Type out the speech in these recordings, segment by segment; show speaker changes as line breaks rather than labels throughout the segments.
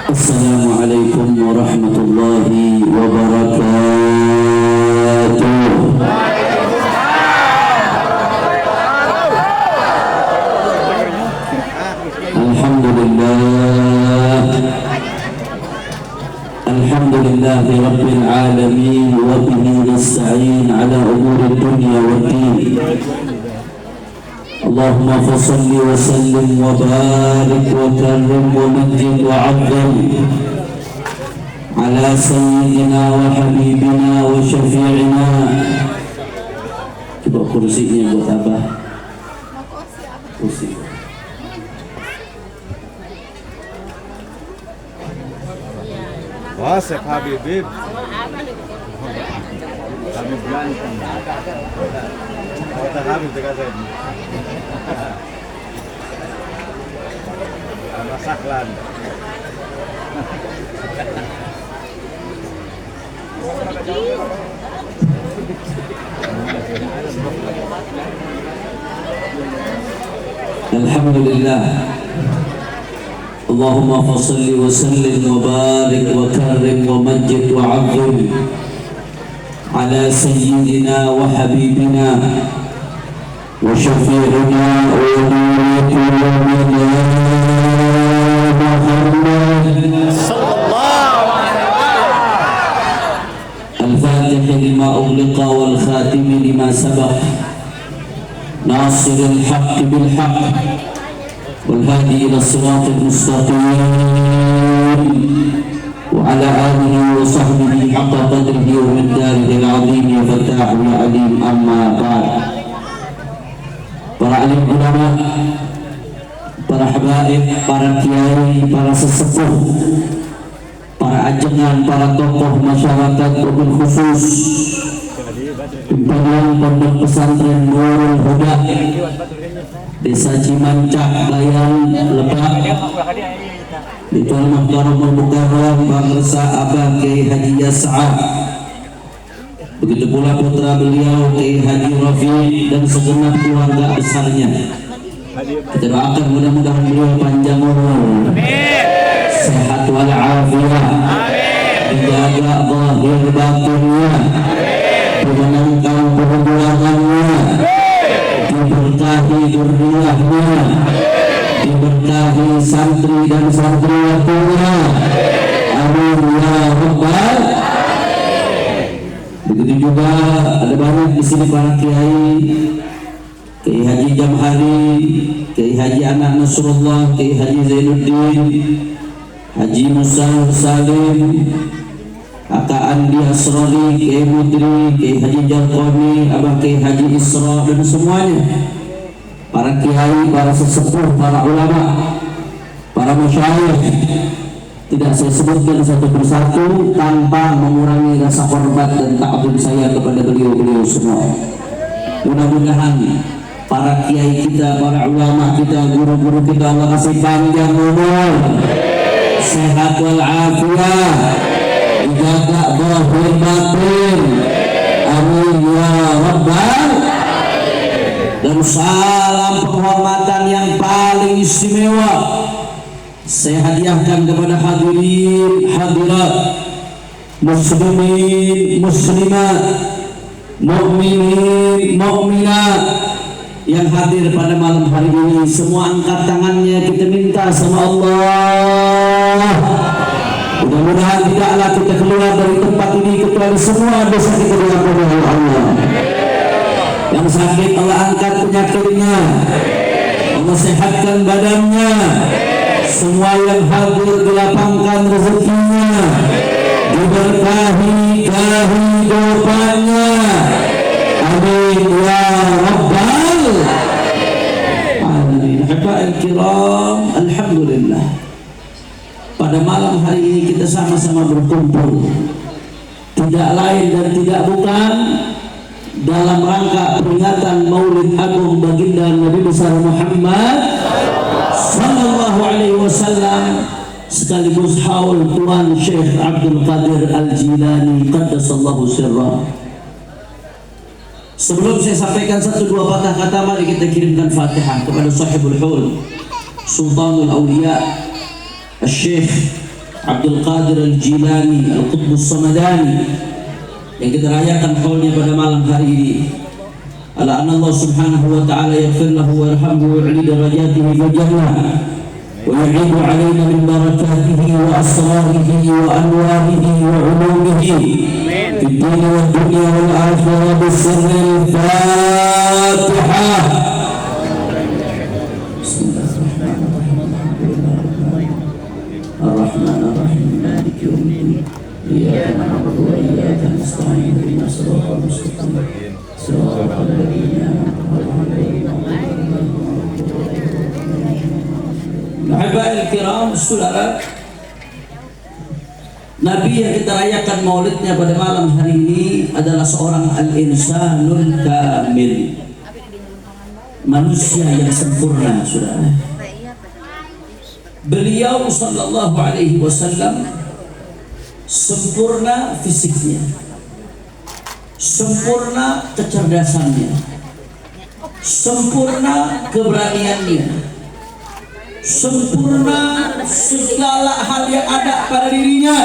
Assalamualaikum warahmatullahi wabarakatuh. Alhamdulillahi rabbil alamin wa bihi nasta'in ala umuri dunya waddin. Allahumma fassalli wa sallim wa barik wa karrim wa majid wa 'azzim ala sayyidina wa habibina wa syafi'ina. Coba kursinya buat Abah. Kursi.
Wasif Habib Habib ganteng. Kata Habib dekat saya. Sama Saklan.
Alhamdulillah. Allahumma fassalli wa sallim wa barik wa karrim wa majid wa 'azzim ala sayyidina wa habibina wa syafi'ina wa nuri qulubina Muhammad sallallahu alaihi wasallam. Al-Fatih lima ughliqa wal khatim lima sabaq nasiril haqq bil haqq والهادي إلى الصراط المستقيم وعلى آله وصحبه حق قدره ومقداره العظيم يا فتاح يا عليم. أما بعد. Para alim ulama, para habaib, para kiai, para sesepuh, para ajengan, para tokoh masyarakat wabil khusus pimpinan pondok pesantren Nurul Huda Desa Cimancak, Bayan, Lebak, di Tuan Mahkaramul Mukarram Bangsa Abah Kiai Haji Yas'a, begitu pula putra beliau Kiai Haji Rafi dan segenap keluarga besarnya. Kita doakan mudah-mudahan beliau panjang umur, sehat walafiat, dijaga zahir batinnya, dimenangkan perjuangannya, diberkahi dzurriyyahnya, diberkahi santri dan santriwatinya. Amin ya rabbal. Begitu juga ada banyak di sini para kiai, Kiai Haji Jamhari, Kiai Haji Anak Nasrullah, Kiai Haji Zainuddin, Haji Musa Salim, Aka Andi Asrori, Kiai Mudri, Kiai Haji Jarqoni, Abah Kiai Haji Isra, dan semuanya, para kiai, para sesepuh, para ulama, para masyayikh, tidak saya sebutkan satu persatu tanpa mengurangi rasa hormat dan takzim saya kepada beliau-beliau semua. Mudah-mudahan para kiai kita, para ulama kita, guru-guru kita, Allah kasih panjang umur, sehat walafiat, dijaga zahir batin, amin ya rabbal. Dan salam penghormatan yang paling istimewa saya hadiahkan kepada hadirin hadirat, muslimin muslimat, mukminin mukminat yang hadir pada malam hari ini. Semua angkat tangannya, kita minta sama Allah, mudah-mudahan tidaklah kita keluar dari tempat ini kecuali semua dosa kita diampuni oleh Allah. Yang sakit Allah angkat penyakitnya, Allah sehatkan badannya. Semua yang hadir dilapangkan rezekinya, diberkahi kehidupannya, amin ya rabbal alamin. Habaib kiram, alhamdulillah, pada malam hari ini kita sama-sama berkumpul tidak lain dan tidak bukan dalam rangka peringatan Maulid Agung baginda Nabi besar Muhammad sallallahu alaihi wasallam, sekaligus haul Tuan Syekh Abdul Qadir Al-Jilani qaddasallahu sirrah. Sebelum saya sampaikan satu dua patah kata, mari kita kirimkan Fatihah kepada sahibul haul Sultanul Auliya Syekh Abdul Qadir Al-Jilani Al-Qutbus Samadani yang kita rayakan haulnya pada malam hari ini. Ala anna Allah subhanahu wa ta'ala yaghfir lahu wa yarhamhu wa yu'li darajatihi fi jannah wa yu'idu alayna min barakatihi wa asrarihi wa anwarihi wa ulumihi fi dunya wa dunya wal akhirah bisirril Fatihah. Ar-Rahman Ar-Rahim Maliki Yawmiddin Iyyaka na'budu wa iyyaka nasta'in ihdinas siratal mustaqim siratal ladzina an'amta 'alaihim. Ahibba'il kiram, saudara, Nabi yang kita rayakan maulidnya pada malam hari ini adalah seorang al-insanul kamil, manusia yang sempurna, saudara. Beliau sallallahu alaihi wasallam sempurna fisiknya, sempurna kecerdasannya, sempurna keberaniannya, sempurna segala hal yang ada pada dirinya.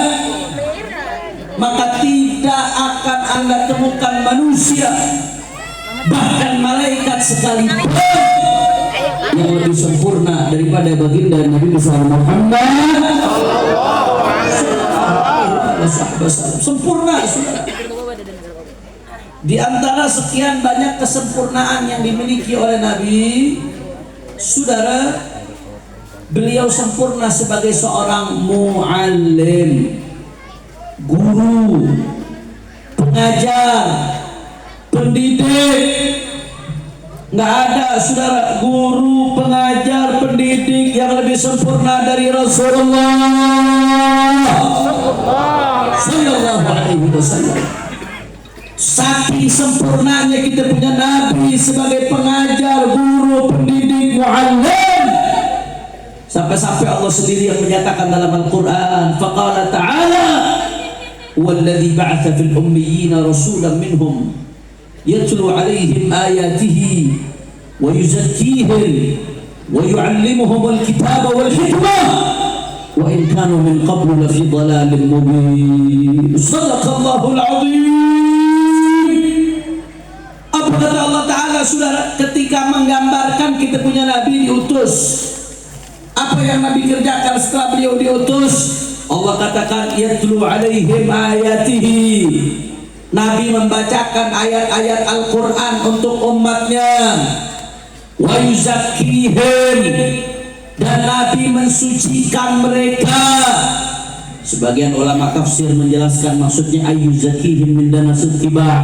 Maka tidak akan Anda temukan manusia, bahkan malaikat sekalipun, yang lebih sempurna daripada baginda Nabi besar Muhammad sempurna. Di antara sekian banyak kesempurnaan yang dimiliki oleh Nabi, saudara, beliau sempurna sebagai seorang muallim, guru, pengajar, pendidik. Nggak ada, saudara, guru, pengajar, pendidik yang lebih sempurna dari Rasulullah sallallahu alaihi wasallam. Saking sempurnanya kita punya Nabi sebagai pengajar, guru, pendidik, muallim, sampai-sampai Allah sendiri yang menyatakan dalam Al-Quran, faqala ta'ala walladzi ba'atha fil ummiyina rasulan minhum yatlu alaihim ayatihi wa yuzakkihim wa yu'allimuhum al-kitaba wal hikmah wa in kanu min qablu lafi dhalalin mubin. Shadaqallahul azim. Apa kata Allah Ta'ala, saudara, ketika menggambarkan kita punya Nabi diutus? Apa yang Nabi kerjakan setelah beliau diutus? Allah katakan yatlu alaihim ayatihi. Nabi membacakan ayat-ayat Al-Quran untuk umatnya. Wa yuzakkihim, dan Nabi mensucikan mereka. Sebagian ulama tafsir menjelaskan maksudnya ayyuzakkihim min danasil tibah,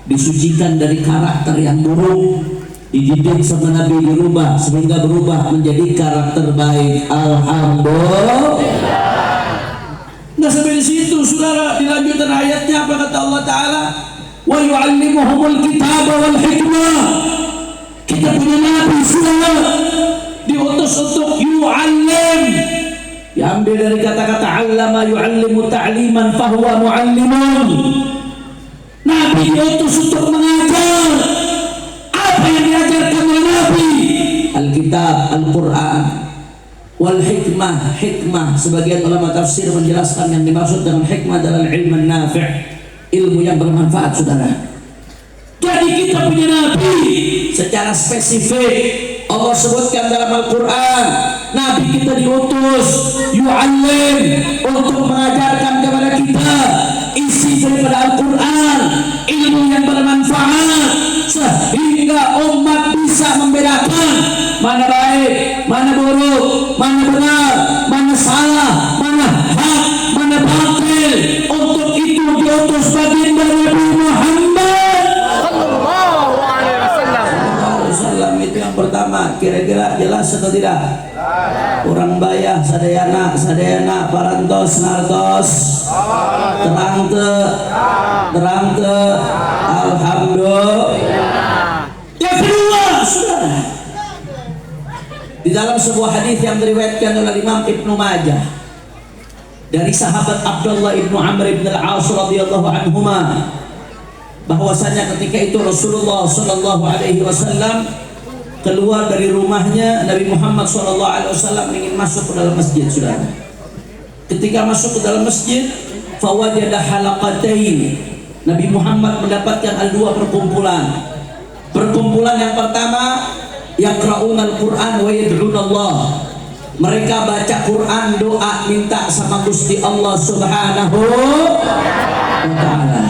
disucikan dari karakter yang buruk, dididik sama Nabi, dirubah sehingga berubah menjadi karakter baik. Alhamdulillah. Nah, sampai di situ, saudara, dilanjutkan ayatnya apa kata Allah Ta'ala? Wa yu'allimuhumul kitaba wal hikmah. Kita kita punya Nabi sudah diutus untuk yu'allim. Diambil dari kata-kata 'allama yu'allimu ta'liman fahuwa mu'allimun. Nabi diutus untuk mengajar. Apa yang diajarkan oleh Nabi? Alkitab, Al-Quran, wal hikmah. Hikmah, sebagian ulama tafsir menjelaskan yang dimaksud dengan hikmah adalah ilmu nafi', ilmu yang bermanfaat, saudara. Jadi kita punya Nabi secara spesifik. Allah sebutkan dalam Al-Quran, Nabi kita diutus yu'allim, untuk mengajarkan kepada kita isi daripada Al-Quran, ilmu yang bermanfaat, sehingga umat bisa membedakan mana baik, mana buruk, mana benar, mana salah, mana hak, mana batil. Untuk itu diutus baginda Nabi Muhammad
Sallallahu alaihi wasallam.
Itu yang pertama. Kira-kira jelas atau tidak? Orang bayah sadayana parantos nartos terang te alhamdulillah. Yang kedua, saudara, di dalam sebuah hadis yang diriwayatkan oleh Imam Ibnu Majah dari sahabat Abdullah ibnu Amr ibn al-As radhiyallahu anhuma, bahwasanya ketika itu Rasulullah sallallahu alaihi wasallam keluar dari rumahnya, Nabi Muhammad sallallahu alaihi wasallam ingin masuk ke dalam masjid, saudara. Ketika masuk ke dalam masjid, fawajada halaqatain. Nabi Muhammad mendapatkan dua perkumpulan. Perkumpulan yang pertama, yaqra'una al-Qur'an wa yad'una Allah. Mereka baca Quran, doa, minta sama Gusti Allah Subhanahu wa ta'ala.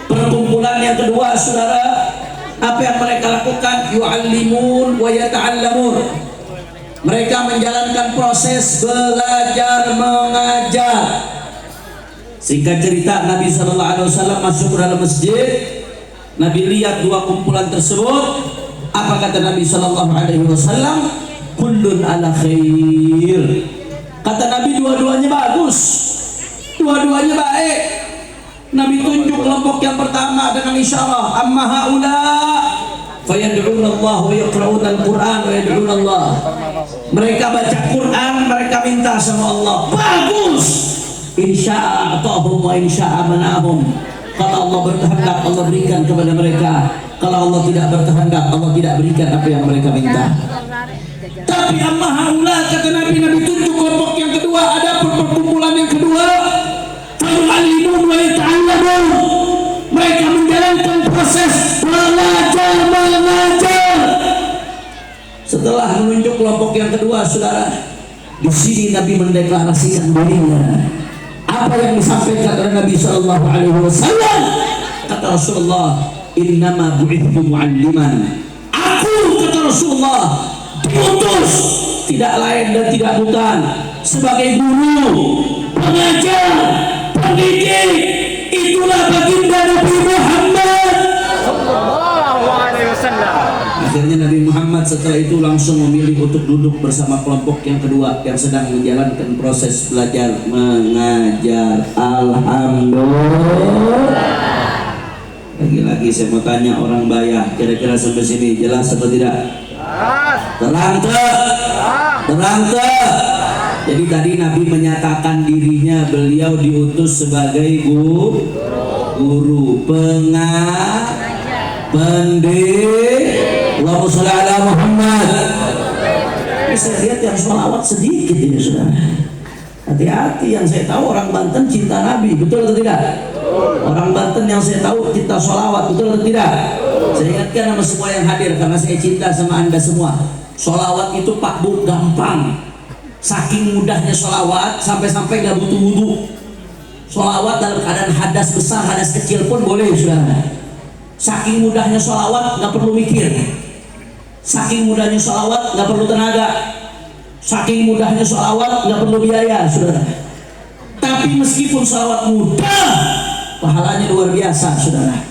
Perkumpulan yang kedua, saudara, apa yang mereka lakukan? Yu'allimun wa yata'allamun. Mereka menjalankan proses belajar mengajar. Singkat cerita, Nabi SAW masuk ke dalam masjid. Nabi lihat dua kumpulan tersebut. Apa kata Nabi SAW? Kullun ala khair. Kata Nabi, dua-duanya bagus, dua-duanya baik. Nabi tunjuk kelompok yang pertama dengan isyarah, amma haula fayad'una Allah wa yaqra'una al-Qur'an wa yad'una Allah. Mereka baca Quran, mereka minta sama Allah. Bagus. Insya'a a'tahum wa insya'a manahum. Kalau Allah berkehendak, Allah berikan kepada mereka. Kalau Allah tidak berkehendak, Allah tidak berikan apa yang mereka minta. Tapi amma haula, kata Nabi tunjuk kelompok yang kedua, ada perkumpulan yang kedua. Yu'allimun wa yata'allamun. Mereka menjalankan proses belajar mengajar. Setelah menunjuk kelompok yang kedua, saudara, di sini Nabi mendeklarasikan dirinya. Apa yang disampaikan oleh Nabi Sallallahu Alaihi Wasallam? Kata Rasulullah, innama bu'ithtu mu'alliman. Aku, kata Rasulullah, diutus tidak lain dan tidak bukan sebagai guru, pengajar, pendidik. Itulah baginda Nabi Muhammad
Sallallahu alaihi wasallam.
Akhirnya Nabi Muhammad setelah itu langsung memilih untuk duduk bersama kelompok yang kedua yang sedang menjalankan proses belajar mengajar. Alhamdulillah. Lagi-lagi saya mau tanya orang bayah, kira-kira sampai sini jelas atau tidak? Terang tak? Jadi tadi Nabi menyatakan dirinya, beliau diutus sebagai guru, pendidik. Allahumma sholli ala Muhammad. Saya lihat yang sholawat sedikit ini, saudara. Hati-hati, yang saya tahu orang Banten cinta Nabi, betul atau tidak? Orang Banten yang saya tahu cinta sholawat, betul atau tidak? Saya ingatkan sama semua yang hadir, karena saya cinta sama anda semua. Sholawat itu Pak Bu gampang. Saking mudahnya sholawat sampai-sampai gak butuh wudu. Sholawat dalam keadaan hadas besar, hadas kecil pun boleh, saudara. Saking mudahnya sholawat gak perlu mikir. Saking mudahnya sholawat gak perlu tenaga. Saking mudahnya sholawat gak perlu biaya, saudara. Tapi meskipun sholawat mudah, pahalanya luar biasa, saudara.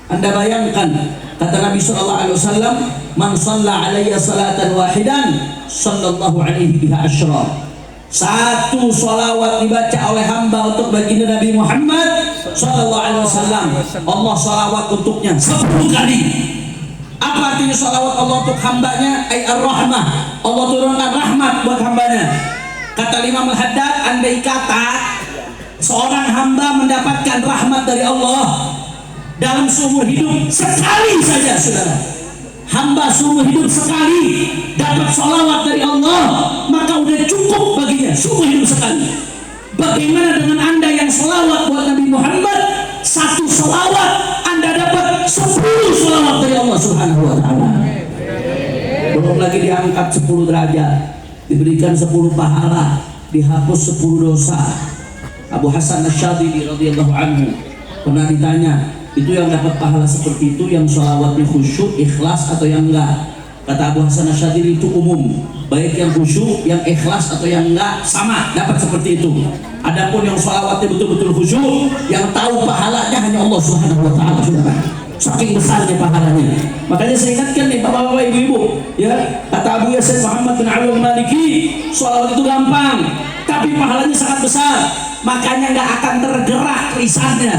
Anda bayangkan, kata Nabi SAW, man shalla alayya salatan wahidan sallallahu alaihi biha asyra. Satu sholawat dibaca oleh hamba untuk baginda Nabi Muhammad sallallahu alaihi wasallam, Allah sholawat untuknya 10 kali. Apa artinya salawat Allah untuk hambanya? Ay ar-rahmah. Allah turunkan rahmat buat hambanya. Kata Imam Al-Haddad, andai kata seorang hamba mendapatkan rahmat dari Allah dalam seumur hidup sekali saja, saudara, hamba seumur hidup sekali dapat salawat dari Allah, maka udah cukup baginya seumur hidup sekali. Bagaimana dengan anda yang salawat buat Nabi Muhammad? Satu salawat anda dapat 10 salawat dari Allah Subhanahu wa ta'ala. Belum lagi diangkat 10 derajat, diberikan 10 pahala, dihapus 10 dosa. Abu Hasan Asy-Syadzili radhiyallahu anhu pernah ditanya, itu yang dapat pahala seperti itu yang sholawatnya khusyuk, ikhlas atau yang enggak? Kata Abu Hasan Asy-Syadzili, itu umum, baik yang khusyuk, yang ikhlas atau yang enggak sama dapat seperti itu. Adapun yang sholawatnya betul-betul khusyuk, yang tahu pahalanya hanya Allah Subhanahu wa ta'ala, saudara. Saking besarnya pahalanya. Makanya saya ingatkan nih bapak-bapak, ibu-ibu, ya, kata Abu Yasin Muhammad bin Ali Al-Maliki, sholawat itu gampang, tapi pahalanya sangat besar. Makanya nggak akan tergerak lisannya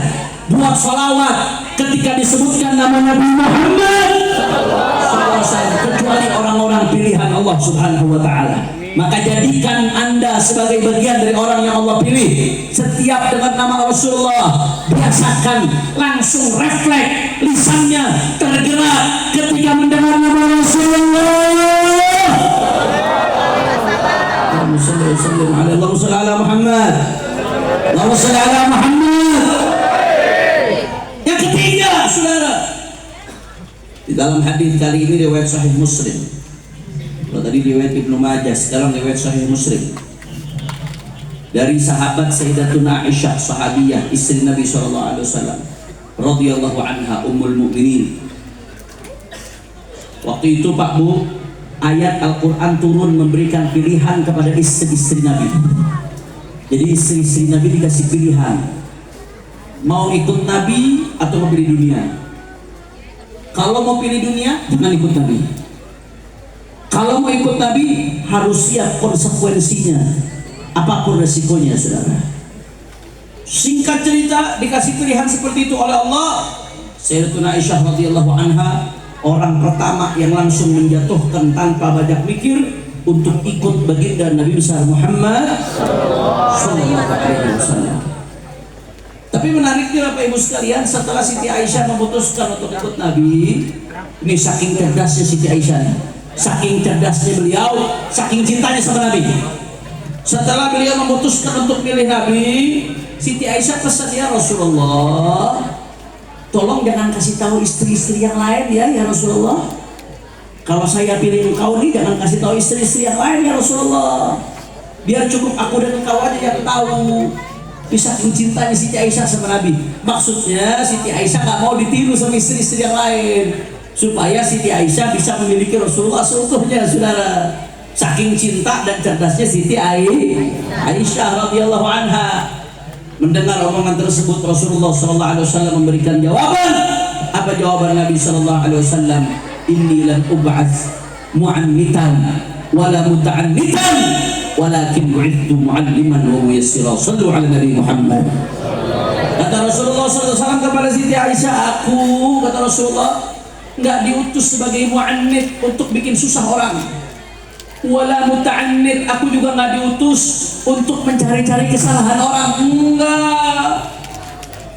buat sholawat ketika disebutkan nama Nabi Muhammad kecuali orang-orang pilihan Allah Subhanahu wa ta'ala. Maka jadikan anda sebagai bagian dari orang yang Allah pilih. Setiap dengan nama Rasulullah, biasakan langsung refleks lisannya tergerak ketika mendengar nama Rasulullah. Allahumma shalli ala Muhammad. Allahumma shalli ala Muhammad. Yang ketiga, saudara, di dalam hadis kali ini riwayat Sahih Muslim. Kalau tadi riwayat Ibnu Majah, sekarang riwayat Sahih Muslim. Dari sahabat Sayyidatuna Aisyah, sahabiyah, istri Nabi sallallahu alaihi wasallam, radhiyallahu anha, ummul mukminin. Waktu itu Pak Bu, ayat Al-Qur'an turun memberikan pilihan kepada istri-istri Nabi. Jadi istri-istri Nabi dikasih pilihan, mau ikut Nabi atau mau pilih dunia. Kalau mau pilih dunia, jangan ikut Nabi. Kalau mau ikut Nabi, harus siap konsekuensinya, apapun resikonya, saudara. Singkat cerita, dikasih pilihan seperti itu oleh Allah. Sayyidatuna Aisyah radhiyallahu anha, orang pertama yang langsung menjatuhkan tanpa banyak mikir untuk ikut baginda Nabi besar Muhammad sallallahu alaihi wasallam. Tapi menariknya Bapak Ibu sekalian, setelah Siti Aisyah memutuskan untuk ikut Nabi, ini saking cerdasnya Siti Aisyah, saking cerdasnya beliau, saking cintanya sama Nabi. Setelah beliau memutuskan untuk pilih Nabi, Siti Aisyah pesan, ya Rasulullah, tolong jangan kasih tahu istri-istri yang lain ya Rasulullah. Kalau saya pilih engkau nih, jangan kasih tahu istri-istri yang lain ya Rasulullah. Biar cukup aku dan engkau aja yang tahu. Bisa mencintanya Siti Aisyah sama Nabi. Maksudnya Siti Aisyah gak mau ditiru sama istri-istri yang lain, supaya Siti Aisyah bisa memiliki Rasulullah seutuhnya, saudara. Saking cinta dan cerdasnya Siti Aisyah radhiyallahu anha. Mendengar omongan tersebut, Rasulullah SAW memberikan jawaban. Apa jawaban Nabi SAW? Inni lam ub'ats mu'annitan wala muta'annitan walakin bu'ithtu mu'alliman wa muyassira. Shallu ala Nabi Muhammad. Kata Rasulullah SAW kepada Siti Aisyah, aku, kata Rasulullah, enggak diutus sebagai mu'annit untuk bikin susah orang, wala muta'annit, aku juga enggak diutus untuk mencari-cari kesalahan orang, enggak.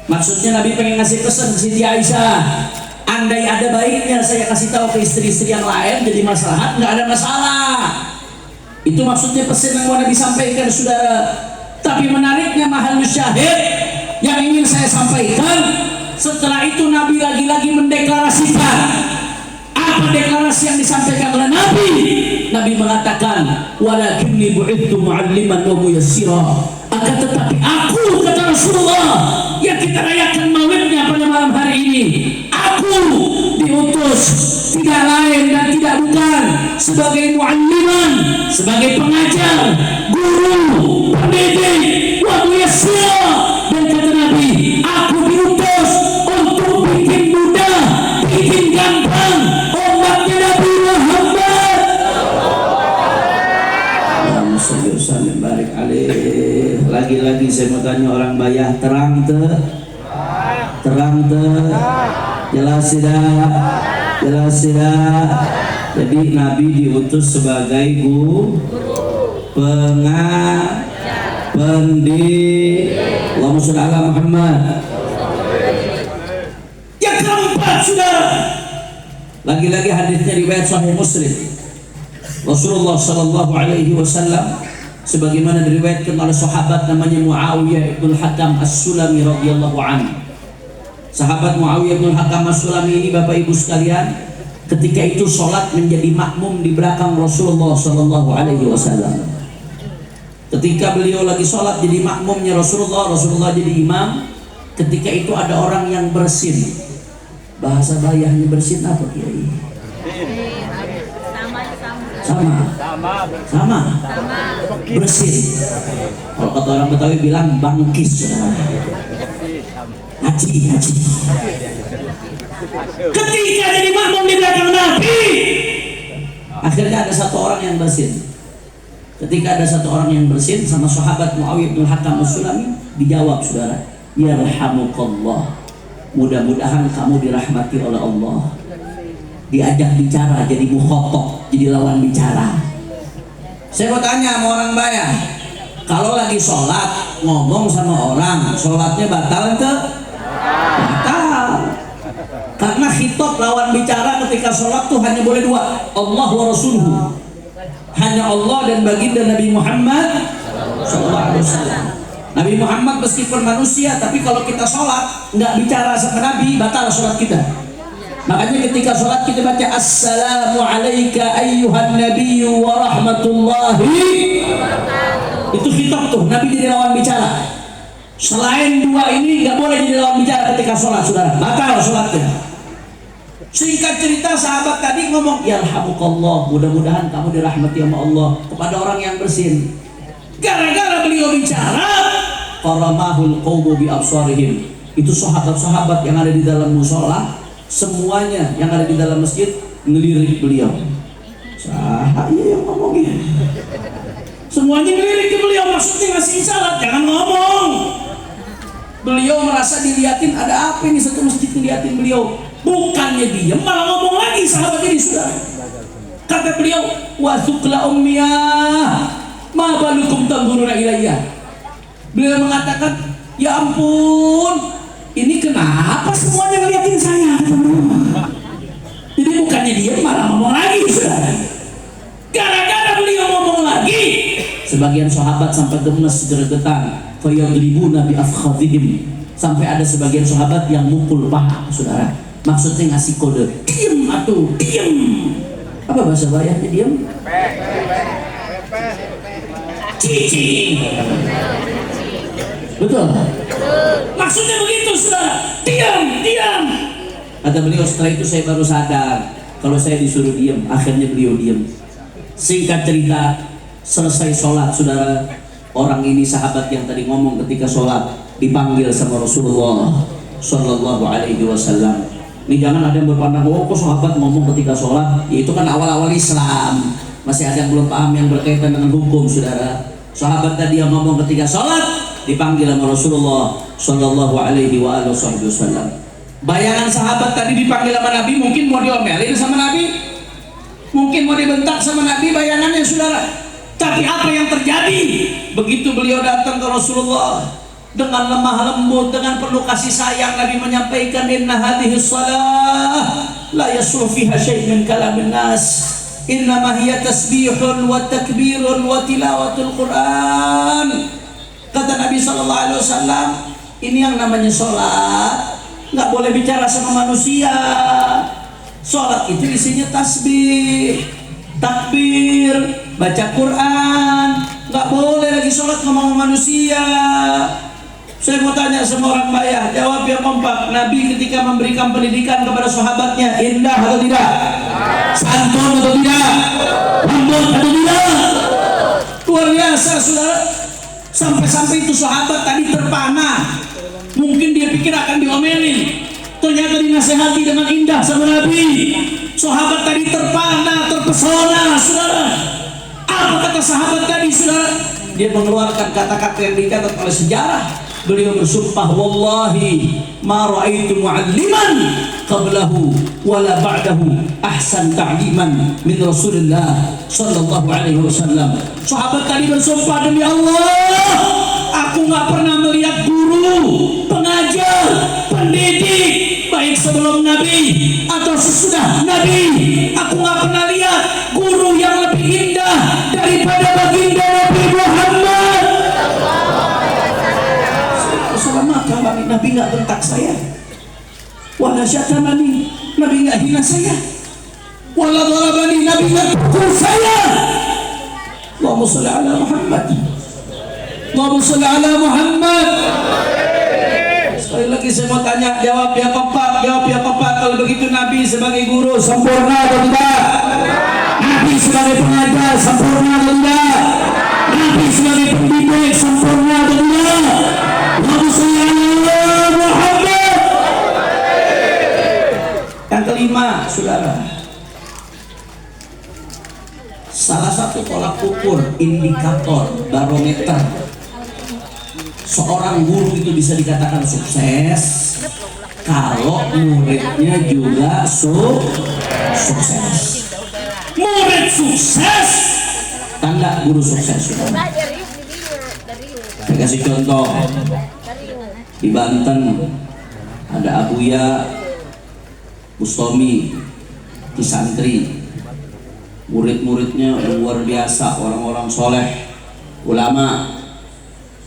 Maksudnya Nabi pengen ngasih pesan ke Siti Aisyah, andai ada baiknya saya kasih tahu ke istri-istri yang lain jadi maslahat, nggak ada masalah. Itu maksudnya pesan yang mau Nabi sampaikan, saudara. Tapi menariknya mahal syahid yang ingin saya sampaikan, setelah itu Nabi lagi-lagi mendeklarasikan. Apa deklarasi yang disampaikan oleh Nabi? Nabi mengatakan, walakinni bu'ithtu mu'alliman wa muyassira. Akan tetapi aku, kata Rasulullah, yang kita rayakan maulidnya pada malam hari ini, aku diutus tidak lain dan tidak bukan sebagai mu'alliman, sebagai pengajar, guru, pendidik, wa muyassira. Dan kata Nabi, aku diutus untuk bikin mudah, bikin gampang umatnya Nabi Muhammad. Lagi-lagi saya mau tanya orang Bayah, terang te? Jelas tidak? Jelas tidak? Jadi Nabi diutus sebagai guru, pendidik. Allahumma sholli ala Muhammad. Yang keempat, saudara, lagi-lagi hadisnya riwayat Sahih Muslim. Rasulullah Sallallahu Alaihi Wasallam sebagaimana diriwayatkan oleh sahabat namanya Muawiyah bin Hakam As-Sulami radhiyallahu anhu. Sahabat Muawiyah bin Hakam As-Sulami ini, Bapak Ibu sekalian, ketika itu sholat menjadi makmum di belakang Rasulullah Sallallahu Alaihi Wasallam. Ketika beliau lagi sholat jadi makmumnya Rasulullah jadi imam. Ketika itu ada orang yang bersin. Bahasa bayahnya bersin apa Kiai? Sama. Bersin. Kalau kata orang Betawi bilang bangkis. Haji. Ketika jadi makmum di belakang Nabi, akhirnya ada satu orang yang bersin. Ketika ada satu orang yang bersin sama sahabat Muawiyah bin Hakam As-Sulami, dijawab, saudara, yarhamukallah, mudah-mudahan kamu dirahmati oleh Allah. Diajak bicara jadi mukhotob, jadi lawan bicara. Saya mau tanya sama orang Bayah, kalau lagi sholat ngomong sama orang, sholatnya batal ke? Batal. Karena khitab lawan bicara ketika sholat tuh hanya boleh dua, Allah wa Rasuluhu. Hanya Allah dan baginda Nabi Muhammad SAW. Nabi Muhammad meskipun manusia, tapi kalau kita sholat nggak bicara sama Nabi, batal sholat kita. Makanya ketika sholat kita baca Assalamu alayka ayyuhan nabiyyu wa rahmatullahi. Itu khitab tuh, Nabi jadi lawan bicara. Selain dua ini nggak boleh jadi lawan bicara ketika sholat, saudara. Batal sholatnya. Singkat cerita, sahabat tadi ngomong, yarhamukallah, mudah-mudahan kamu dirahmati sama Allah, kepada orang yang bersin. Gara-gara beliau bicara, qaramahul qawmu bi absarihim. Itu sahabat-sahabat yang ada di dalam musola, semuanya yang ada di dalam masjid ngelirik beliau. Saya yang ngomongin. Semuanya ngelirik ke beliau, maksudnya ngasih isyarat, jangan ngomong. Beliau merasa diliatin, ada apa ini satu masjid ngeliatin beliau. Bukannya diam, malah ngomong lagi sahabat ini, saudara. Kata beliau, wa thukla ummiyah ma balukum tanzuruna ilayya. Beliau mengatakan, ya ampun, ini kenapa semuanya ngeliatin saya? Jadi bukannya diam, malah ngomong lagi, saudara. Gara-gara beliau ngomong lagi, sebagian sahabat sampai gemes gregetan, fayadribuna bi afkhadhihim. Sampai ada sebagian sahabat yang mukul paha, saudara. Maksudnya ngasih kode, diam atuh, diam. Apa bahasa bayarnya diam? Cicing. Betul. Maksudnya begitu, saudara. Diam. Kata beliau, setelah itu saya baru sadar kalau saya disuruh diam. Akhirnya beliau diam. Singkat cerita, selesai sholat, saudara, orang ini sahabat yang tadi ngomong ketika sholat dipanggil sama Rasulullah Sallallahu Alaihi Wasallam. Ini jangan ada yang berpandang, oh kok sahabat ngomong ketika sholat, ya itu kan awal-awal Islam, masih ada yang belum paham yang berkaitan dengan hukum, saudara. Sahabat tadi yang ngomong ketika sholat dipanggil sama Rasulullah Sallallahu Alaihi Wasallam. Bayangan sahabat tadi dipanggil sama Nabi, mungkin mau diomelin sama Nabi, mungkin mau dibentak sama Nabi, bayangannya, saudara. Tapi apa yang terjadi begitu beliau datang ke Rasulullah dengan lemah lembut, dengan penuh kasih sayang, Nabi menyampaikan, inna hadhihi shalah la yasluh fiha syai' min kalamin nas, innama hiya tasbihun wa takbirun wa tilawatul Quran. Kata Nabi sallallahu alaihi wasallam, ini yang namanya salat, nggak boleh bicara sama manusia. Salat itu isinya tasbih, takbir, baca Quran. Nggak boleh lagi salat ngomong manusia. Saya mau tanya sama orang Bayah, jawab yang kompak. Nabi ketika memberikan pendidikan kepada sahabatnya, indah atau tidak? Santun atau tidak? Lembut atau tidak? Luar biasa, saudara. Sampai-sampai itu sahabat tadi terpana. Mungkin dia pikir akan diomelin, ternyata dinasehati dengan indah sama Nabi. Sahabat tadi terpana, terpesona, saudara. Apa kata sahabat tadi, saudara? Dia mengeluarkan kata-kata yang dicatat oleh sejarah. Beliau bersumpah, wallahi ma ra'aitu mu'alliman qablahu wala ba'dahu ahsan ta'liman min Rasulullah sallallahu alaihi wasallam. Sahabat tadi bersumpah, demi Allah, aku nggak pernah melihat guru, pengajar, pendidik baik sebelum Nabi atau sesudah Nabi. Aku nggak pernah lihat guru yang lebih indah daripada baginda Nabi Muhammad. Selama Nabi nggak bentak saya, wala syatamani, Nabi nggak hina saya, wala dharabani, Nabi nggak pukul saya. Allahumma shalli ala Muhammad, Allahumma shalli ala Muhammad. Sekali lagi saya mau tanya, jawab ya Pak, jawab ya Pak. Kalau begitu Nabi sebagai guru sempurna atau tidak? Nabi sebagai pengajar sempurna atau tidak? Nabi sebagai pendidik sempurna atau tidak? Allahumma shalli ala Muhammad. Yang kelima, saudara, salah satu tolak ukur, indikator, barometer seorang guru itu bisa dikatakan sukses kalau muridnya juga sukses. Murid sukses, tanda guru sukses. Saya kasih contoh, di Banten ada Abuya Bustami di santri, murid-muridnya luar biasa, orang-orang soleh, ulama.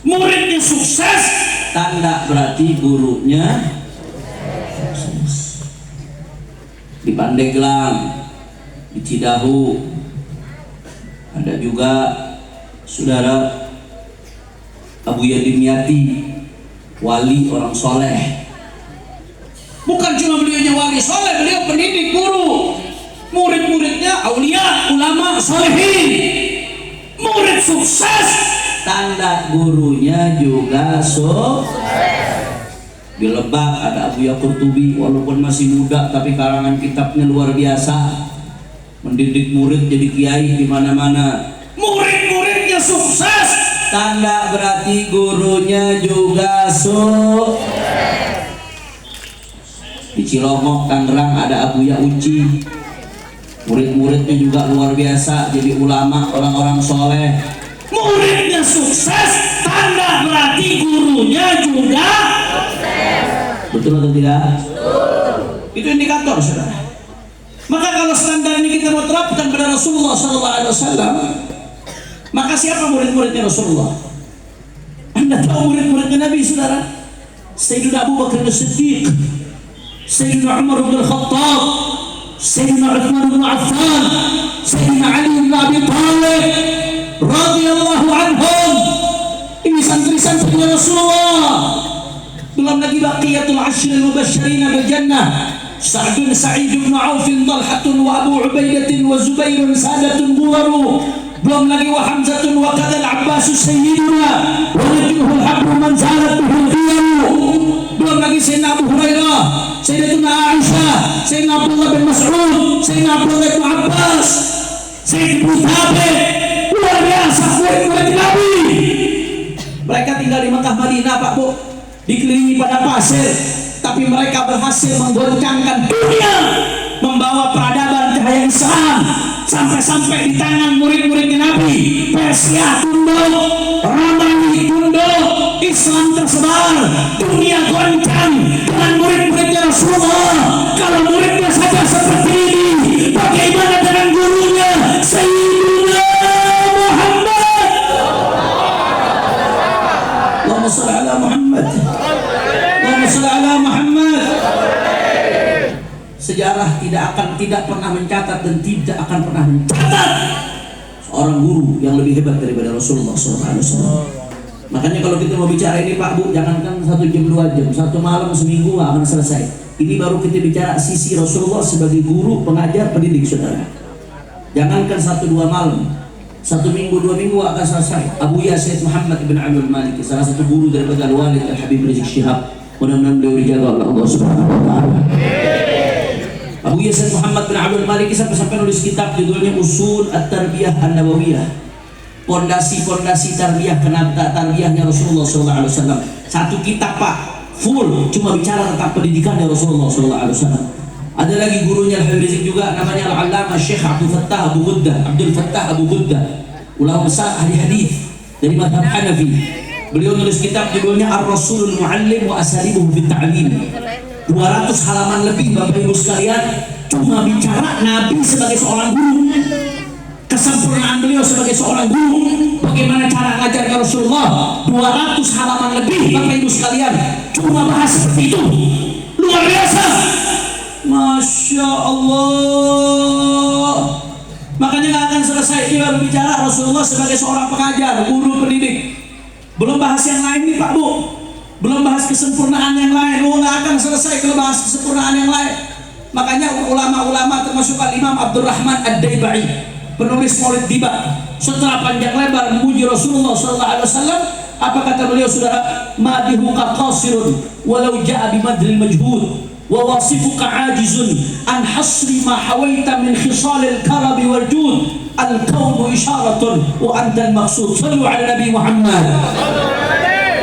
Muridnya sukses, tanda berarti gurunya sukses. Di Pandeglang, di Cidahu ada juga saudara Abuya Dimyati, wali orang soleh. Bukan cuma beliaunya wali soleh, beliau pendidik, guru. Murid-muridnya aulia, ulama, solehin. Murid sukses, tanda gurunya juga sukses. Di Lebak ada Abuya Qurtubi, walaupun masih muda tapi karangan kitabnya luar biasa. Mendidik murid jadi kiai di mana-mana. Murid-muridnya sukses, tanda berarti gurunya juga sukses. Di Cilongok, Tangerang ada Abuya Uci, murid-muridnya juga luar biasa, jadi ulama, orang-orang soleh. Muridnya sukses, tanda berarti gurunya juga sukses. Betul atau tidak? Betul. Itu indikator, saudara. Maka kalau standar ini kita mau terapkan pada Rasulullah SAW, maka siapa murid-muridnya Rasulullah? Anda tahu murid-muridnya Nabi, saudara? Sayyidina Abu Bakar As-Siddiq, Sayyidina Umar bin Khattab, Sayyidina Uthman bin Affan, Sayyidina Ali bin Abi Thalib radhiyallahu anhum. Ini santri-santrinya Rasulullah. Belum lagi baqiyatul ashr al-mubasysyirin bil jannah, Sa'd, Sa'id bin Auf, Talhah wa Abu Ubaidah wa Zubair, Sadatun Buwaru. Belum lagi wa Hamzatun wa kadal Abbas sayyiduna wa rajuluhul habru man zalatuhul ghiyam. Belum lagi Sayyidina Abu Hurairah, Sayyidatuna Aisyah, Sayyidina Abdullah bin Mas'ud, Sayyidina Abdullah bin Abbas, Sayyidina Ibnu Thabit. Luar biasa murid-murid Nabi. Mereka tinggal di Mekah Madinah, Pak Bu, dikelilingi pada pasir, tapi mereka berhasil menggoncangkan dunia, membawa peradaban cahaya Islam sampai-sampai di tangan murid-muridnya Nabi. Persia tunduk, Romawi tunduk, Islam tersebar, dunia goncang dengan murid-muridnya Rasulullah. Kalau muridnya saja seperti ini, bagaimana dengan gurunya Sayyidina Muhammad? Allahumma shalli ala Muhammad, Allahumma shalli ala Muhammad. Sejarah tidak pernah mencatat dan tidak akan pernah mencatat seorang guru yang lebih hebat daripada Rasulullah SAW. Makanya kalau kita mau bicara ini, Pak Bu, jangankan 1 jam 2 jam, 1 malam seminggu nggak akan selesai. Ini baru kita bicara sisi Rasulullah sebagai guru, pengajar, pendidik, saudara. Jangankan 1-2 malam, 1 minggu 2 minggu akan selesai. Abuya Sayyid Muhammad bin Abdul Malik, salah satu guru daripada Al-Walid Al-Habib Rizik Syihab, mudah-mudahan beliau dijaga oleh Allah Subhanahu wa taala. Abuya Sayyid Muhammad bin Abdul Malik sampai nulis kitab judulnya Usul At-Tarbiyah An-Nabawiyah. pondasi-pondasi tarbiyah tarbiyahnya Rasulullah SAW. Satu kitab Pak full cuma bicara tentang pendidikannya Rasulullah SAW. Ada lagi gurunya Habib Rizik juga, namanya Al-Allamah Syekh Abdul Fattah Abu Ghuddah, ulama besar ahli hadis dari mazhab Hanafi. Beliau nulis kitab judulnya Ar-Rasulul Muallim wa Asalibuhu fit Ta'lim. 200 halaman lebih Bapak Ibu sekalian, cuma bicara Nabi sebagai seorang guru, kesempurnaan beliau sebagai seorang guru, bagaimana cara ngajarnya Rasulullah. 200 halaman lebih Bapak Ibu sekalian, cuma bahas seperti itu. Luar biasa, Masya Allah. Makanya nggak akan selesai dia baru bicara Rasulullah sebagai seorang pengajar, guru, pendidik. Belum bahas yang lain nih Pak Bu, belum bahas kesempurnaan yang lain. Nggak akan selesai kalau bahas kesempurnaan yang lain. Makanya ulama-ulama termasuk Al-Imam Abdurrahman Ad-Daibai, penulis Maulid Diba, setelah panjang lebar memuji Rasulullah SAW, apa kata beliau saudara? Madihuka qasirun walau ja'a bimadril majhud wa wasifuka ajizun an hasri ma hawaita min khisalil karabi wal jud. Al-kaunu isyaratun wa anta al-maqsud. Sallu ala Nabi Muhammad.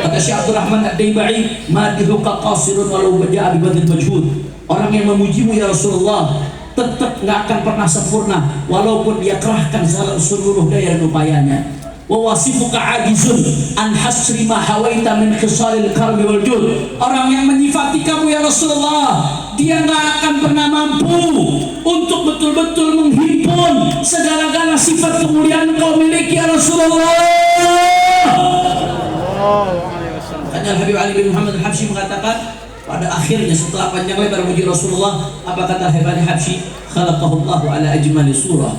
Kata Syekh Abdurrahman Ad-Daibai, madihuka qasirun walau ja'a bimadril majhud. Orang yang memujimu ya Rasulullah tetap nggak akan pernah sempurna walaupun dia kerahkan seluruh daya dan upayanya. Wa wasifuka ajizun an hasri ma hawaita min khisalil karbi wal jud. Orang yang menyifati kamu ya Rasulullah, dia nggak akan pernah mampu untuk betul-betul menghimpun segala-gala sifat kemuliaan kau miliki ya Rasulullah. Hanya Habib Ali bin Muhammad Al-Habsyi mengatakan, pada akhirnya setelah panjang lebar memuji Rasulullah, apa kata Habib Al-Habsyi? Khalaqahullahu ala ajmali surah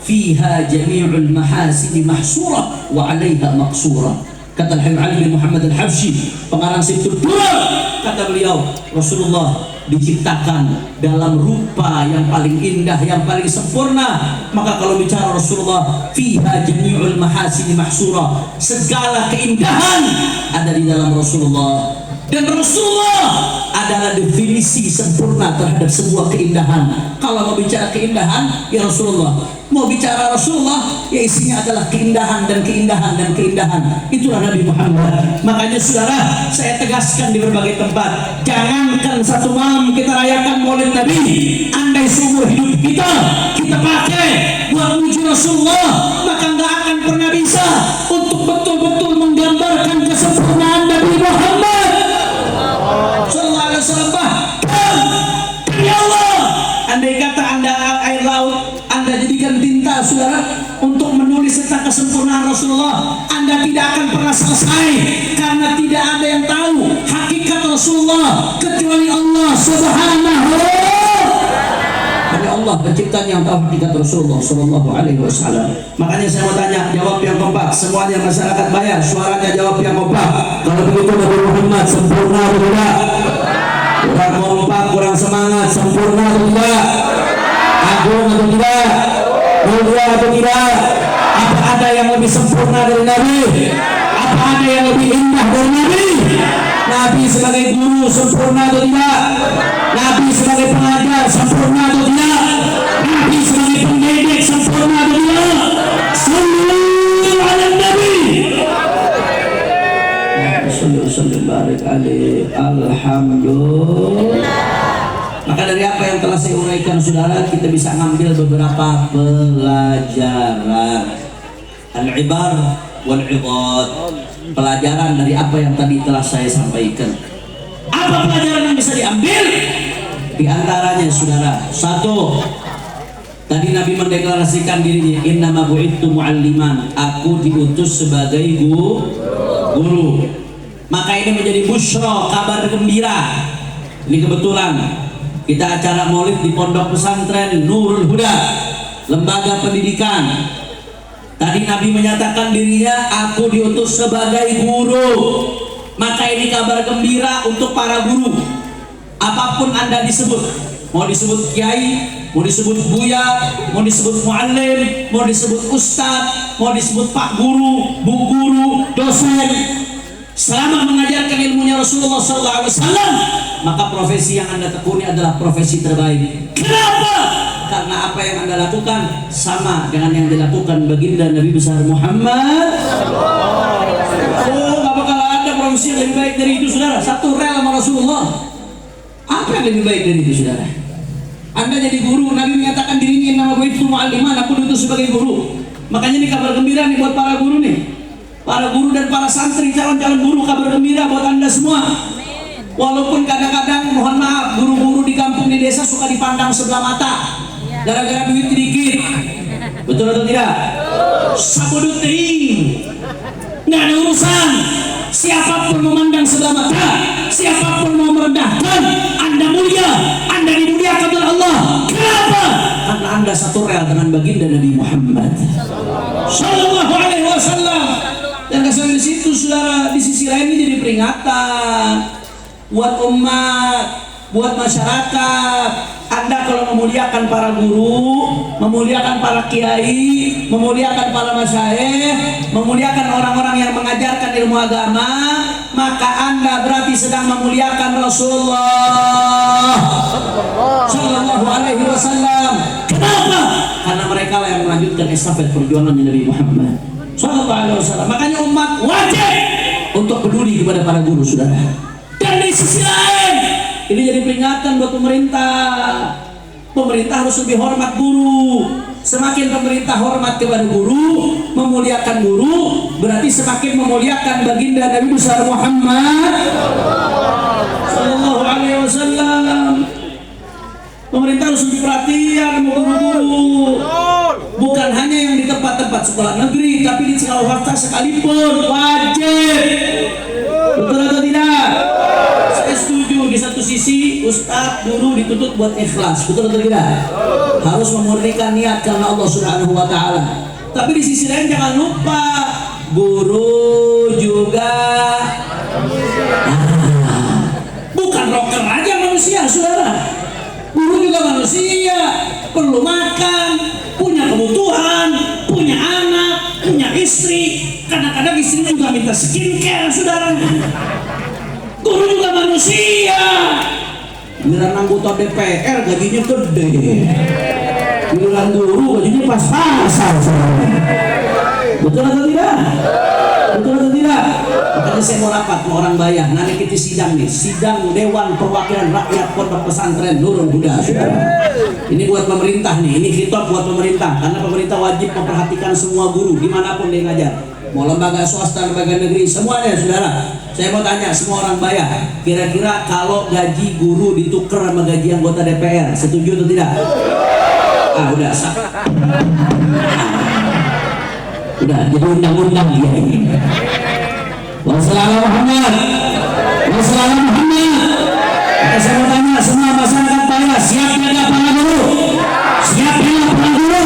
fiha jami'ul mahasini mahsurah wa 'alaiha maqsurah. Kata Habib Ali bin Muhammad Al-Habsyi, pengarang Siftul Durar, kata beliau, Rasulullah diciptakan dalam rupa yang paling indah, yang paling sempurna. Maka kalau bicara Rasulullah, fiha jami'ul mahasini mahsurah, segala keindahan ada di dalam Rasulullah. Dan Rasulullah adalah definisi sempurna terhadap sebuah keindahan. Kalau mau bicara keindahan, ya Rasulullah. Mau bicara Rasulullah, ya isinya adalah keindahan dan keindahan dan keindahan. Itulah Nabi Muhammad. Makanya saudara, saya tegaskan di berbagai tempat, jangankan satu malam kita rayakan Maulid Nabi, andai seumur hidup kita pakai buat muji Rasulullah, maka nggak akan pernah bisa untuk betul-betul menggambarkan kesempurnaan Nabi Muhammad Sallallahu Alaihi Wasallam. Bahkan demi Allah, andai kata Anda air laut, Anda jadikan tinta saudara untuk menulis tentang kesempurnaan Rasulullah, Anda tidak akan pernah selesai, karena tidak ada yang tahu hakikat Rasulullah kecuali Allah Subhanahu. Hanya Allah penciptanya yang tahu hakikat Rasulullah Sallallahu Alaihi Wasallam. Makanya saya mau tanya, jawab yang kompak. Semuanya masyarakat bayar, suaranya jawab yang kompak. Kalau begitu Nabi Muhammad sempurna atau tidak? Kurang kompak, kurang semangat, sempurna atau tidak? Agung atau tidak? Mulia atau tidak? Apa ada yang lebih sempurna dari Nabi? Apa ada yang lebih indah dari Nabi? Nabi sebagai guru sempurna atau tidak? Nabi sebagai pengajar sempurna atau tidak? Nabi sebagai pendidik sempurna atau tidak? Sallallahu ala Nabi. Sallallahu barik alaihi. Alhamdulillah. Maka dari apa yang telah saya uraikan saudara, kita bisa ngambil beberapa pelajaran. Al-ibar wal-'idad. Pelajaran dari apa yang tadi telah saya sampaikan. Apa pelajaran yang bisa diambil? Di antaranya saudara, satu, tadi Nabi mendeklarasikan dirinya, innama bu'ittu mu'alliman, aku diutus sebagai guru. Maka ini menjadi busyra, kabar gembira. Ini kebetulan kita acara maulid di pondok pesantren Nurul Huda, lembaga pendidikan. Tadi Nabi menyatakan dirinya, aku diutus sebagai guru. Maka ini kabar gembira untuk para guru. Apapun Anda disebut, mau disebut kiai, mau disebut buya, mau disebut muallim, mau disebut ustadz, mau disebut pak guru, bu guru, dosen, selama mengajarkan ilmunya Rasulullah SAW, maka profesi yang Anda tekuni adalah profesi terbaik. Kenapa? Karena apa yang Anda lakukan sama dengan yang dilakukan baginda Nabi besar Muhammad. Oh, nggak bakal ada manusia lebih baik dari itu, saudara. Satu rel sama Rasulullah. Apa yang lebih baik dari itu, saudara? Anda jadi guru, Nabi menyatakan dirinya nama itu mu'alliman, aku diutus sebagai guru. Makanya ini kabar gembira nih buat para guru nih. Para guru dan para santri, calon-calon guru, kabar gembira buat Anda semua. Walaupun kadang-kadang, mohon maaf, guru-guru di kampung di desa suka dipandang sebelah mata gara-gara duit sedikit. Betul atau tidak? Sabudut ting. Nggak ada urusan. Siapapun memandang sebelah mata, siapapun mau merendahkan, Anda mulia, Anda dimuliakan oleh Allah. Kenapa? Karena Anda satu rel dengan baginda Nabi Muhammad Sallallahu Alaihi Wasallam. Dan kesan di situ, saudara, di sisi lain ini jadi peringatan buat umat, buat masyarakat. Anda kalau memuliakan para guru, memuliakan para kiai, memuliakan para masyayikh, memuliakan orang-orang yang mengajarkan ilmu agama, maka Anda berarti sedang memuliakan Rasulullah Sallallahu Alaihi Wasallam. Kenapa? Karena mereka lah yang melanjutkan estafet perjuangan Nabi Muhammad Sallallahu Alaihi Wasallam. Makanya umat wajib untuk peduli kepada para guru, saudara. Dan di sisi lain, ini jadi peringatan buat pemerintah. Pemerintah harus lebih hormat guru. Semakin pemerintah hormat kepada guru, memuliakan guru, berarti semakin memuliakan baginda Nabi besar Muhammad Sallallahu Alaihi Wasallam. Pemerintah harus lebih perhatian sama guru-guru. Bukan hanya yang di tempat-tempat sekolah negeri, tapi di sekolah swasta sekalipun wajib. Betul atau tidak? Saya setuju, di satu sisi ustadz, guru dituntut buat ikhlas. Betul atau tidak? Harus memurnikan niat karena Allah Subhanahu wa Ta'ala. Tapi di sisi lain jangan lupa, guru juga bukan rocker aja manusia, saudara. Guru juga manusia, perlu makan, punya kebutuhan, punya anak, punya istri. Kadang-kadang istri juga minta skincare, saudara. Guru juga manusia. Giliran anggota DPR gajinya gede, giliran guru gajinya pas-pasan, saudara. Betul atau tidak? Betul atau tidak? Makanya saya mau rapat sama orang Bayah. Nanti kita sidang nih, sidang Dewan Perwakilan Rakyat Pondok Pesantren Nurul Huda, saudara. Ini buat pemerintah nih, ini khitab buat pemerintah. Karena pemerintah wajib memperhatikan semua guru dimanapun dia ngajar. Mau lembaga swasta, lembaga negeri, semuanya, saudara. Saya mau tanya semua orang Bayah, kira-kira kalau gaji guru ditukar sama gaji anggota DPR, setuju atau tidak? Udah sah. Udah jadi undang-undang ya ini. Wassalamualaikum Muhammad. Wassalamualaikum Muhammad. Maka saya mau tanya semua masyarakat Bayah, siap jaga para guru? Siap jaga para guru?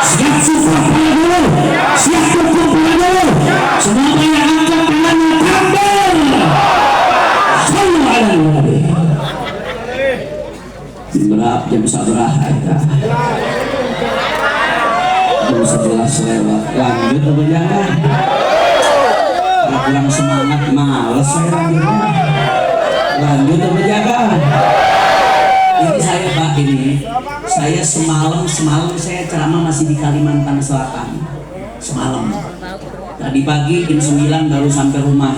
Siap support para guru? Siap dukung para guru? Semua Bayah angkat tangannya, takbir. Sallu ala Nabi. Berapa jam sabrah kita? Jam 11 lewat. Lanjut atau jangan? Kurang semangat, males saya lanjutnya. Lanjut atau jangan? Ini saya Pak, ini saya semalam saya ceramah masih di Kalimantan Selatan. Semalam. Tadi pagi jam 9 baru sampai rumah.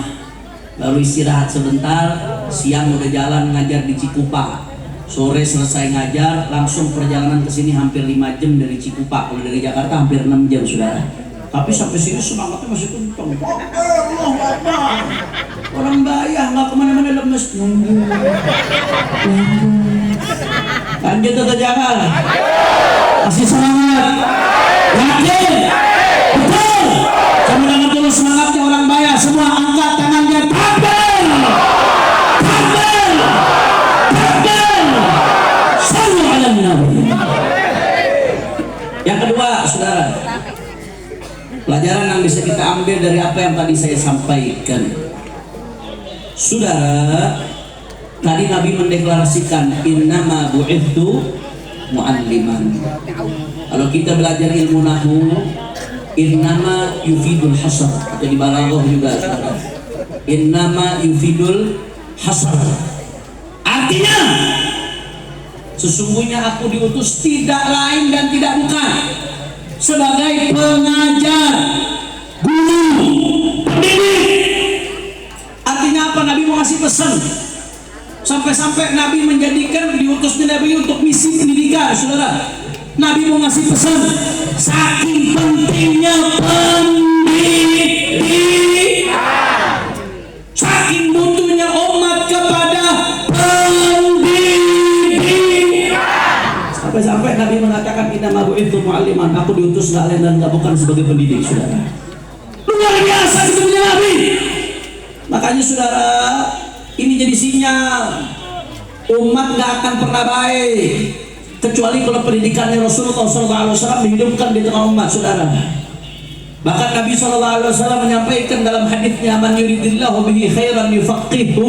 Baru istirahat sebentar, siang udah jalan ngajar di Cikupa. Sore selesai ngajar, langsung perjalanan ke sini hampir 5 jam dari Cikupa. Kalau dari Jakarta hampir 6 jam, saudara. Tapi sampai sini semangatnya masih kencang. Orang Bayah nggak kemana-mana, lemes, nunggu. Lanjut atau jangan? Masih semangat? Yakin? Betul? Kami dengar dulu semangatnya orang Bayah. Semua angkat tangannya, takbir! Takbir! Takbir! Sallu ala Nabi. Yang kedua, saudara, pelajaran yang bisa kita ambil dari apa yang tadi saya sampaikan. Saudara, tadi Nabi mendeklarasikan innama bu'ithu mu'alliman. Kalau kita belajar ilmu nahwu, innama yufidul hasar, atau di balaghah juga, saudara. Innama yufidul hasar. Artinya Sesungguhnya aku diutus tidak lain dan tidak bukan sebagai pengajar, guru, pendidik. Artinya apa? Nabi mau ngasih pesan. Sampai-sampai Nabi menjadikan diutusnya Nabi untuk misi pendidikan, saudara. Nabi mau ngasih pesan, saking pentingnya pendidikan, saking butuhnya umat kepada pendidikan. Sampai-sampai Nabi mengatakan innama bu'itsu mu'alliman, aku diutus nggak lain dan nggak bukan sebagai pendidik, saudara. Luar biasa sebenarnya Nabi. Makanya saudara, ini jadi sinyal umat nggak akan pernah baik kecuali kalau pendidikannya Rasulullah SAW dihidupkan di tengah umat, saudara. Bahkan Nabi SAW menyampaikan dalam hadisnya, man yuridillahu bihi khairan yufaqihu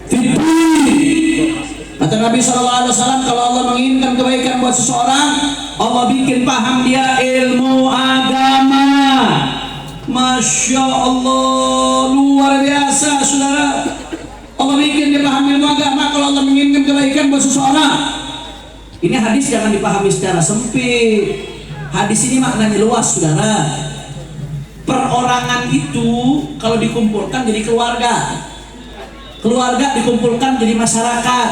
fid din. Kata Nabi SAW, kalau Allah menginginkan kebaikan buat seseorang, Allah bikin paham dia ilmu agama. Masya Allah, luar biasa, saudara. Allah bikin dia paham ilmu agama kalau Allah menginginkan kebaikan buat seseorang. Ini hadis jangan dipahami secara sempit. Hadis ini maknanya luas, saudara. Perorangan itu kalau dikumpulkan jadi keluarga, keluarga dikumpulkan jadi masyarakat,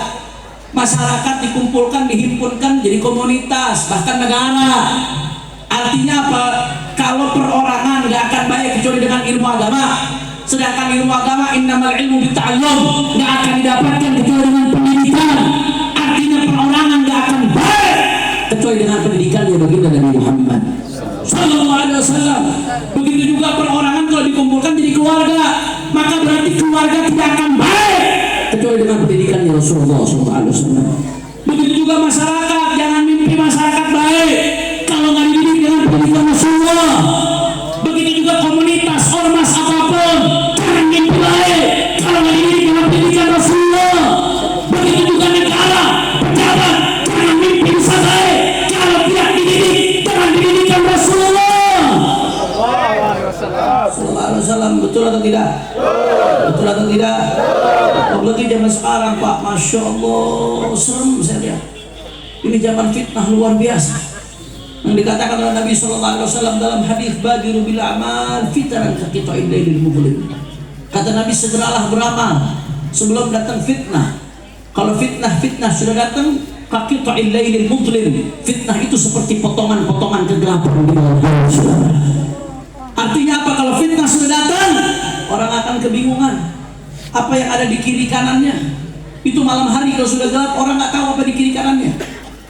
masyarakat dikumpulkan dihimpunkan jadi komunitas, bahkan negara. Artinya apa? Kalau perorangan nggak akan baik kecuali dengan ilmu agama. Sedangkan ilmu agama innamal ilmu bitta'allum, nggak akan didapatkan kecuali dengan pendidikan. Artinya perorangan nggak akan baik kecuali dengan pendidikan yang baginda Nabi Muhammad Sallallahu Alaihi Wasallam. Begitu juga perorangan kalau dikumpulkan jadi keluarga, maka berarti keluarga tidak akan baik kecuali dengan pendidikan Rasulullah Sallallahu Alaihi Wasallam. Begitu juga masyarakat, jangan mimpi masyarakat baik kalau nggak dididik dengan pendidikan Rasulullah. Begitu juga komunitas, ormas apapun, jangan mimpi baik kalau nggak dididik dengan pendidikan Rasulullah. Begitu juga negara, pejabat, jangan mimpi bisa baik kalau tidak dididik dengan pendidikan Rasulullah Sallallahu Alaihi Wasallam. Betul atau tidak? Betul atau tidak? Apalagi zaman sekarang, Pak, Masya Allah, serem saya lihat. Ini zaman fitnah luar biasa. Yang dikatakan oleh Nabi Sallallahu Alaihi Wasallam dalam hadis badiru bil amal fitanan kaqita'il lailil muzlim. Kata Nabi, segeralah beramal sebelum datang fitnah. Kalau fitnah sudah datang, kaqita'il lailil muzlim. Fitnah itu seperti potongan-potongan kegelapan di malam hari, saudara. Artinya apa? Kalau fitnah sudah datang, orang akan kebingungan apa yang ada di kiri kanannya. Itu malam hari kalau sudah gelap, orang nggak tahu apa di kiri kanannya.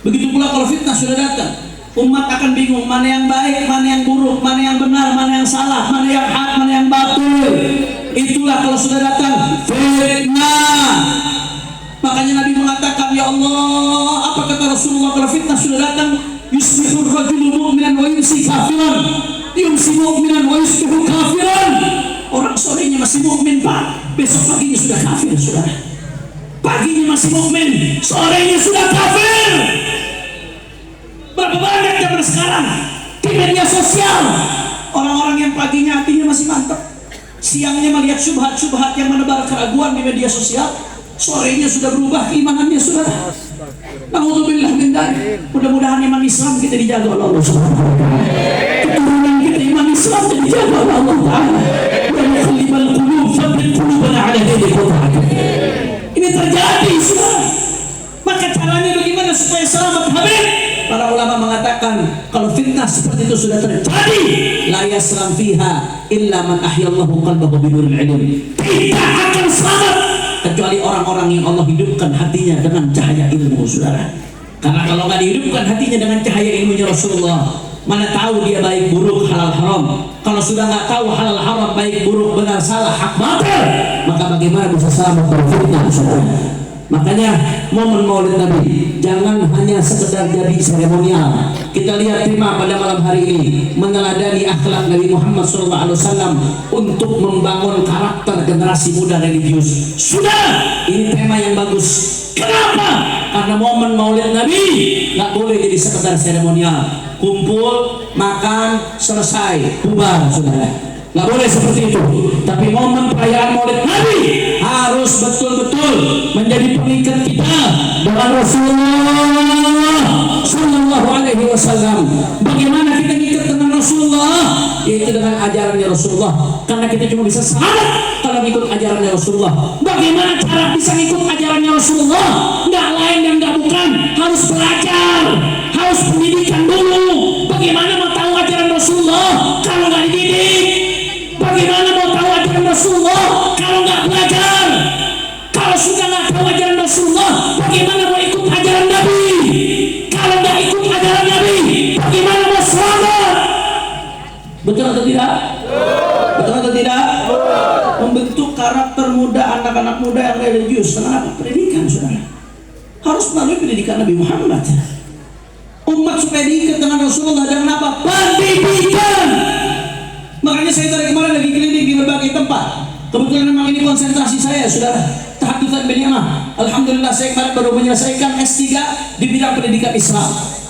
Begitu pula kalau fitnah sudah datang, umat akan bingung mana yang baik, mana yang buruk, mana yang benar, mana yang salah, mana yang hak, mana yang batil. Itulah kalau sudah datang fitnah. Makanya Nabi mengatakan, ya Allah, apa kata Rasulullah kalau fitnah sudah datang? Yusbihur rajulu mu'minan wa yumsi kafiran, yumsi mu'minan wa yusbihu kafiran. Orang sorenya masih mukmin, Pak, besok paginya sudah kafir, saudara. Paginya masih mukmin, sorenya sudah kafir. Berapa banyak zaman sekarang di media sosial orang-orang yang paginya hatinya masih mantap, siangnya melihat syubhat-syubhat yang menebar keraguan di media sosial, sorenya sudah berubah keimanannya, saudara. Na'udzubillah min dzalik. Mudah-mudahan iman Islam kita dijaga oleh Allah Subhanahu wa taala. Keturunan kita iman Islam dijaga oleh Allah Taala. Wa muqallibal qulub tsabbit qulubana 'ala dinik. Ini terjadi, saudara. Maka caranya bagaimana supaya selamat, Habib? Para ulama mengatakan kalau fitnah seperti itu sudah terjadi, la yaslam fiha illa man ahyallahu qalbahu binuril ilm. Tidak akan selamat kecuali orang-orang yang Allah hidupkan hatinya dengan cahaya ilmu, saudara. Karena kalau nggak dihidupkan hatinya dengan cahaya ilmunya Rasulullah, mana tahu dia baik buruk halal haram. Kalau sudah nggak tahu halal haram, baik buruk, benar salah, hak batil, maka bagaimana bisa selamat dari fitnah, saudara? Makanya momen Maulid Nabi jangan hanya sekedar jadi seremonial. Kita lihat tema pada malam hari ini meneladani akhlak Nabi Muhammad SAW untuk membangun karakter generasi muda religius. Sudah, ini tema yang bagus. Kenapa? Karena momen Maulid Nabi nggak boleh jadi sekedar seremonial. Kumpul, makan, selesai, bubar, saudara. Nggak boleh seperti itu. Tapi momen perayaan Maulid Nabi harus betul-betul menjadi pengikat kita dengan Rasulullah bisa selamat kalau ikut ajarannya Rasulullah. Bagaimana cara bisa ikut ajarannya Rasulullah? Nggak lain dan nggak bukan, harus belajar, harus pendidikan dulu. Bagaimana mau tahu ajaran Rasulullah kalau nggak dididik? Bagaimana mau tahu ajaran Rasulullah kalau nggak belajar? Kalau sudah nggak tahu ajaran Rasulullah, bagaimana mau ikut ajaran Nabi? Kalau nggak ikut ajaran Nabi, bagaimana mau selamat? Betul atau tidak? Betul atau tidak? Membentuk karakter muda, anak-anak muda yang religius. Kenapa? Pendidikan, saudara. Harus melalui pendidikan Nabi Muhammad. Umat supaya diikat dengan Rasulullah dan apa? Pendidikan. Makanya saya dari kemarin lagi keliling di berbagai tempat. Kebetulan memang ini konsentrasi saya, saudara. Tahadutsan Beniamah. Alhamdulillah saya kemarin baru menyelesaikan S3 di bidang pendidikan Islam.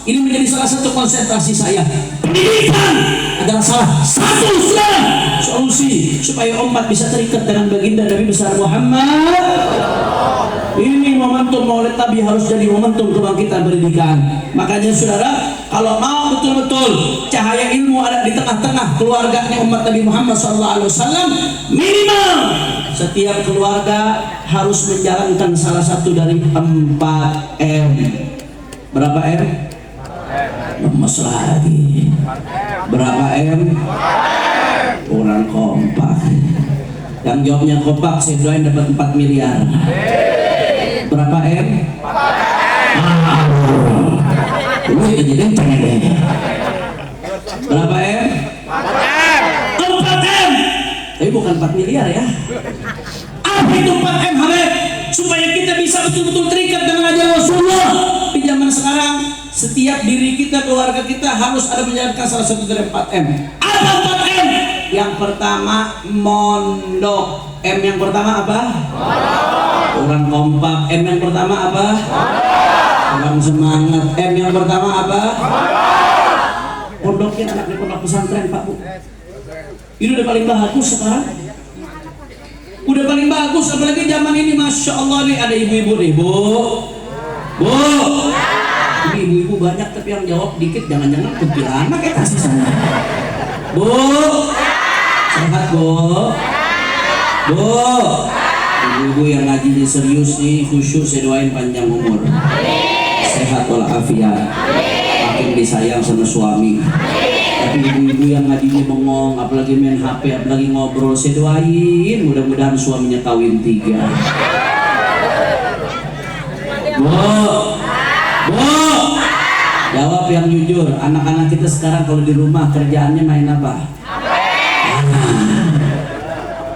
Ini menjadi salah satu konsentrasi saya. Pendidikan adalah salah satu solusi supaya umat bisa terikat dengan baginda Nabi besar Muhammad. Ini momentum Maulid Nabi harus jadi momentum kebangkitan pendidikan. Makanya saudara, kalau mau betul-betul cahaya ilmu ada di tengah-tengah keluarganya umat Nabi Muhammad SAW, minimal setiap keluarga harus menjalankan salah satu dari 4M. Berapa M? Lemes lagi. Berapa M? Kurang kompak. Yang jawabnya kompak saya doain dapat 4 miliar. Berapa M? Ini jadi pengen deh. Berapa M? 4M. Tapi bukan 4 miliar ya. Apa itu 4M Habib? Supaya kita bisa betul-betul terikat dengan ajaran Rasulullah. Di zaman sekarang setiap diri kita, keluarga kita harus ada menjalankan salah satu dari 4M. Apa 4M? Yang pertama mondok. M yang pertama apa? Orang kompak. M yang pertama apa? Orang semangat. M yang pertama apa? Pondoknya anak di pondok pesantren Pak Bu. Ini udah paling bagus sekarang. Udah paling bagus, apalagi zaman ini Masya Allah nih ada ibu-ibu nih Bu. Bu. Ini ibu-ibu banyak tapi yang jawab dikit, jangan-jangan kuntilanak ya kasih sana. Bu. Sehat Bu. Bu. Ibu-ibu yang ngajinya serius nih, khusyuk, saya doain panjang umur. Sehat walafiat. Makin disayang sama suami. Tapi ibu-ibu yang ngajinya bengong, apalagi main HP, apalagi ngobrol, saya doain mudah-mudahan suaminya kawin 3. Bu. Bu. Jawab yang jujur, anak-anak kita sekarang kalau di rumah kerjaannya main apa?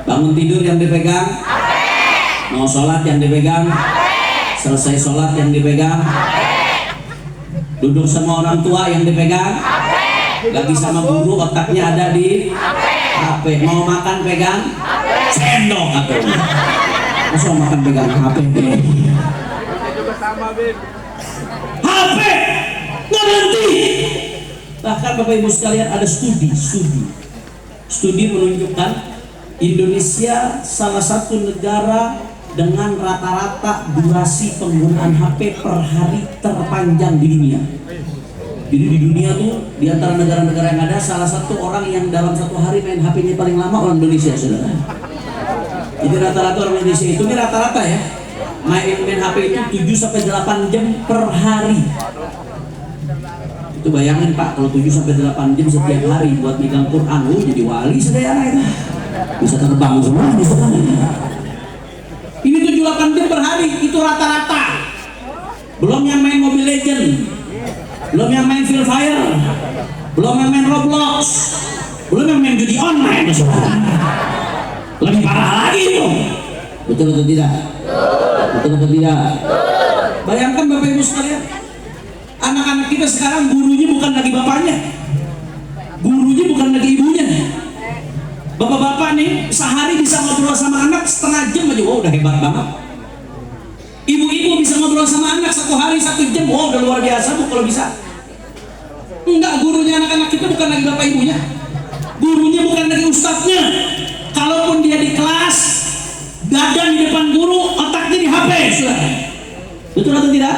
Bangun tidur yang dipegang? Mau sholat yang dipegang? Selesai sholat yang dipegang? Duduk sama orang tua yang dipegang? Lagi sama guru otaknya ada di HP. Mau makan pegang? Sendok atau masa mau makan pegang HP? HP nggak berhenti. Bahkan Bapak Ibu sekalian ada studi menunjukkan Indonesia salah satu negara dengan rata-rata durasi penggunaan HP per hari terpanjang di dunia. Jadi di dunia tuh di antara negara-negara yang ada salah satu orang yang dalam satu hari main HP-nya paling lama orang Indonesia, saudara. Jadi rata-rata orang Indonesia itu ini rata-rata ya main HP itu 7-8 jam per hari. Itu bayangin Pak, kalau 7-8 jam setiap hari buat megang Quran, jadi wali saudara itu. Bisa terbang semua di sana. Ini 7-8 jam per hari itu rata-rata. Belum yang main Mobile Legend, belum yang main Free Fire, belum yang main Roblox, belum yang main judi online, saudara. Lebih parah lagi itu. Betul atau tidak? Betul atau tidak? Bayangkan Bapak Ibu sekalian, anak-anak kita sekarang gurunya bukan lagi bapaknya, gurunya bukan lagi ibunya. Bapak-bapak nih sehari bisa ngobrol sama anak setengah jam aja, wow udah hebat banget. Ibu-ibu bisa ngobrol sama anak 1 hari 1 jam, wow udah luar biasa Bu kalau bisa. Enggak, gurunya anak-anak kita bukan lagi bapak ibunya, gurunya bukan lagi ustadznya. Kalaupun dia di kelas, dadan di depan guru, otaknya di HP. Betul atau tidak?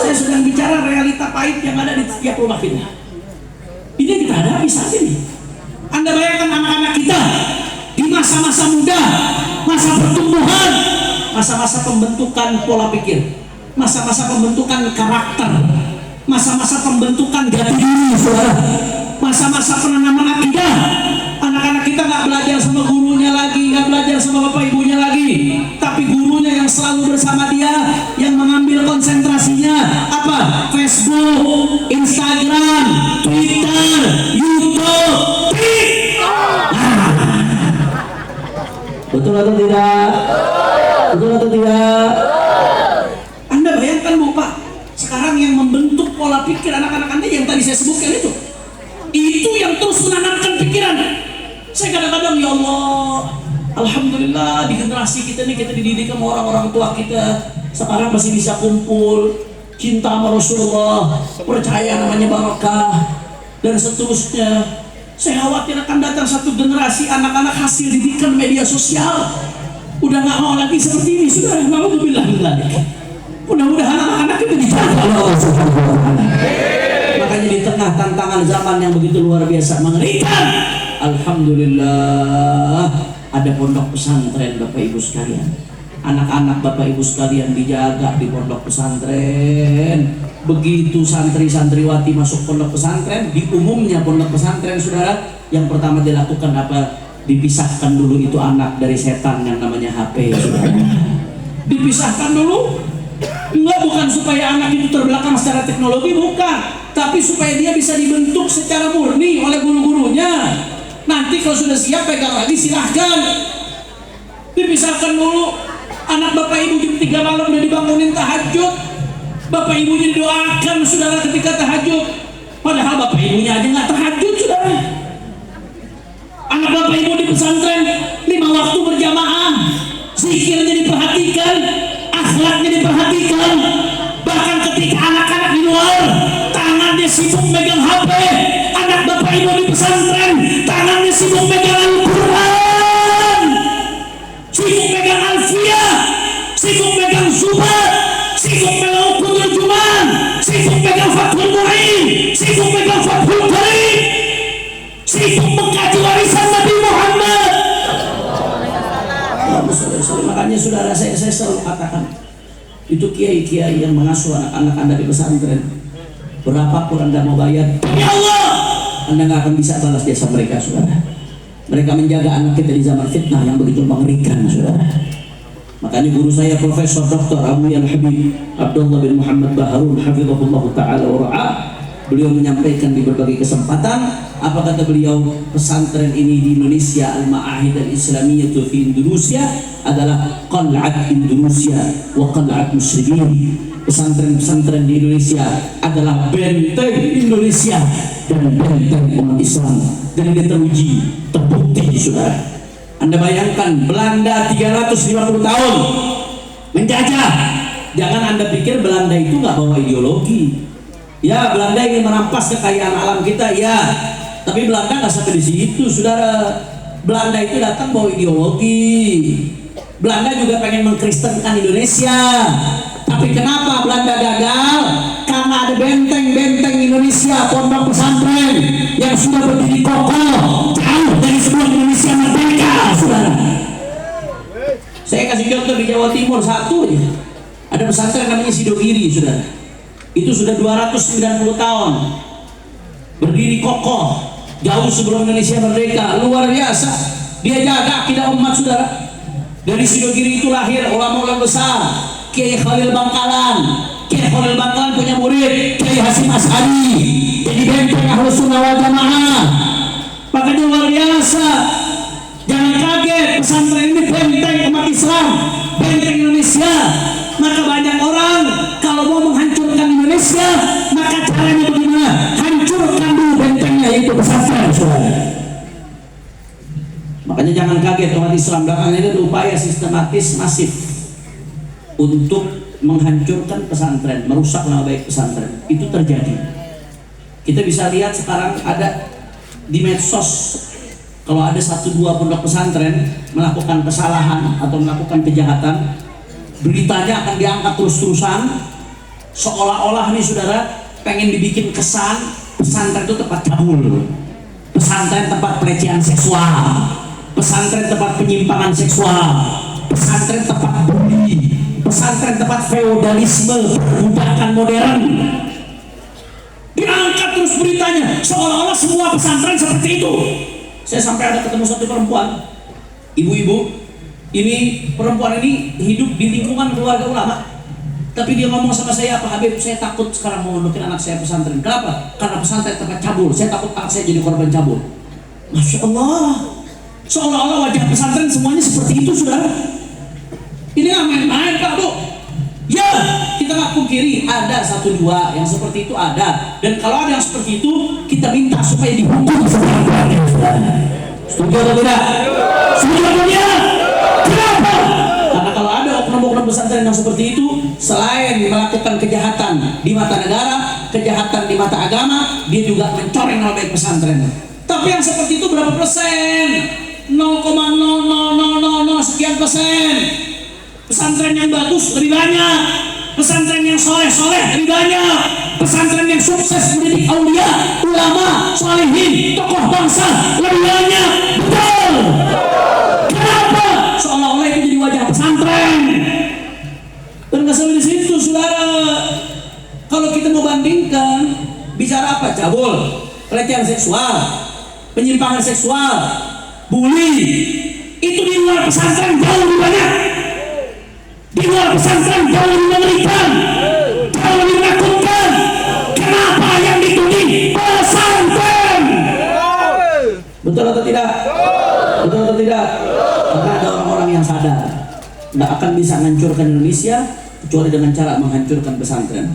Saya sedang bicara realita pahit yang ada di setiap rumah kita. Ini kita hadapi saat ini. Anda bayangkan anak-anak kita di masa masa-masa muda, masa pertumbuhan, masa-masa pembentukan pola pikir, masa-masa pembentukan karakter, masa-masa pembentukan jati diri, saudara, masa-masa penanaman akidah. Anak-anak kita nggak belajar sama gurunya lagi, nggak belajar sama bapak ibunya lagi, tapi gurunya yang selalu bersama dia, yang mengambil konsentrasinya apa? Facebook, Instagram, Twitter, YouTube, TikTok. Betul atau tidak? Betul atau tidak? Anda bayangkan Bu Pak, sekarang yang membentuk pola pikir anak-anak Anda yang tadi saya sebutkan itu yang terus menanamkan pikiran. Saya kadang-kadang, ya Allah, alhamdulillah di generasi kita nih, kita dididik sama orang-orang tua kita, sekarang masih bisa kumpul, cinta sama Rasulullah, percaya namanya barakah, dan seterusnya. Saya khawatir akan datang satu generasi anak-anak hasil didikan media sosial, udah nggak mau lagi seperti ini, sudah mau bilang. Mudah-mudahan anak-anak itu dijaga oleh Allah Subhanahu wa Ta'ala. Makanya di tengah tantangan zaman yang begitu luar biasa mengerikan, alhamdulillah ada pondok pesantren Bapak Ibu sekalian. Anak-anak Bapak Ibu sekalian dijaga di pondok pesantren. Begitu santri-santriwati masuk pondok pesantren, di umumnya pondok pesantren, saudara, yang pertama dilakukan apa? Dipisahkan dulu itu anak dari setan yang namanya HP, saudara. Dipisahkan dulu. Enggak, bukan supaya anak itu terbelakang secara teknologi, bukan, tapi supaya dia bisa dibentuk secara murni oleh guru-gurunya. Nanti kalau sudah siap pegang lagi silahkan. Dipisahkan dulu. Anak bapak ibu jam 3 malam udah dibangunin tahajud, bapak ibunya didoakan saudara ketika tahajud, padahal bapak ibunya aja nggak tahajud, saudara. Anak bapak ibu di pesantren 5 waktu berjamaah, zikirnya diperhatikan, akhlaknya diperhatikan. Bahkan ketika anak-anak di luar tangannya sibuk megang HP, anak bapak ibu di pesantren tangannya sibuk megang Al-Quran, sibuk megang Alfiyah, sibuk megang Zubat, sibuk megang Qudul Juman, sibuk megang Fathul Mu'in, sibuk megang Fathul Karim, sibuk mengkaji warisan Nabi Muhammad. Makanya saudara, saya selalu katakan, itu kiai-kiai yang mengasuh anak-anak Anda di pesantren, berapapun Anda mau bayar, ya Allah, Anda nggak akan bisa balas jasa mereka, saudara. Mereka menjaga anak kita di zaman fitnah yang begitu mengerikan, saudara. Makanya guru saya Profesor Dr. Abu Yan Habib Abdullah bin Muhammad Baharun hafizahullah ta'ala wa ra'ah, beliau menyampaikan di berbagai kesempatan, apa kata beliau, pesantren ini di Indonesia, Al-Ma'ahid Al-Islamiyah fi Indonesia adalah qal'at Indonesia wa qal'at muslimin. Pesantren-pesantren di Indonesia adalah benteng Indonesia dan benteng umat Islam, dan dia teruji, terbukti, saudara. Anda bayangkan Belanda 350 tahun menjajah. Jangan Anda pikir Belanda itu nggak bawa ideologi. Ya, Belanda ingin merampas kekayaan alam kita, ya. Tapi Belanda nggak sampai di situ, saudara. Belanda itu datang bawa ideologi. Belanda juga pengen mengkristenkan Indonesia. Tapi kenapa Belanda gagal? Karena ada benteng-benteng Indonesia, pondok pesantren yang sudah berdiri kokoh jauh dari sebuah Indonesia merdeka, saudara. Saya kasih contoh di Jawa Timur satu aja. Ada pesantren namanya Sidogiri, saudara. Itu sudah 290 tahun berdiri kokoh jauh sebelum Indonesia merdeka, luar biasa. Dia jaga akidah umat, saudara. Dari Sidogiri itu lahir ulama-ulama besar, Kiai Khalil Bangkalan. Kiai Khalil Bangkalan punya murid Kiai Hasyim Asy'ari, jadi benteng Ahlus Sunnah wal Jamaah. Makanya luar biasa. Jangan kaget, pesantren ini benteng umat Islam, benteng Indonesia. Maka banyak orang kalau mau menghancurkan Indonesia, maka caranya bagaimana? Hancurkan dulu bentengnya, yaitu pesantren, saudara. Makanya jangan kaget, umat Islam belakangan ini ada upaya sistematis masif untuk menghancurkan pesantren, merusak nama baik pesantren. Itu terjadi. Kita bisa lihat sekarang ada di medsos, kalau ada 1-2 pondok pesantren melakukan kesalahan atau melakukan kejahatan, beritanya akan diangkat terus-terusan, seolah-olah nih saudara pengen dibikin kesan pesantren itu tempat cabul, pesantren tempat pelecehan seksual, pesantren tempat penyimpangan seksual, pesantren tempat bully, pesantren tempat feodalisme, perbudakan modern. Diangkat terus beritanya, seolah-olah semua pesantren seperti itu. Saya sampai ada ketemu satu perempuan, ibu-ibu, ini perempuan ini hidup di lingkungan keluarga ulama. Tapi dia ngomong sama saya, Pak Habib, saya takut sekarang mau nunjukin anak saya pesantren. Kenapa? Karena pesantren tempat cabul. Saya takut anak saya jadi korban cabul. Masya Allah, seolah-olah wajah pesantren semuanya seperti itu, saudara. Ini nggak main-main, Pak, Bu. Ya, kita nggak pungkiri ada satu dua yang seperti itu ada. Dan kalau ada yang seperti itu, kita minta supaya dihukum seberat-beratnya. Setuju atau tidak? Setuju atau tidak? Kenapa? Karena kalau ada oknum-oknum pesantren yang seperti itu, selain melakukan kejahatan di mata negara, kejahatan di mata agama, dia juga mencoreng nama baik pesantren. Tapi yang seperti itu berapa persen? 0,00000 sekian persen. Pesantren yang bagus lebih banyak, pesantren yang soleh-soleh lebih banyak, pesantren yang sukses mendidik aulia, ulama, solehin, tokoh bangsa lebih banyak. Betul. Kenapa? Seolah-olah itu jadi wajah pesantren. Dan nggak sampai di situ, saudara. Kalau kita mau bandingkan, bicara apa? Cabul, pelecehan seksual, penyimpangan seksual, bully, itu di luar pesantren jauh lebih banyak. Di luar pesantren jauh lebih mengerikan, jauh lebih menakutkan. Kenapa yang dituding pesantren? Betul atau tidak? Betul atau tidak? Karena ada orang-orang yang sadar nggak akan bisa menghancurkan Indonesia kecuali dengan cara menghancurkan pesantren.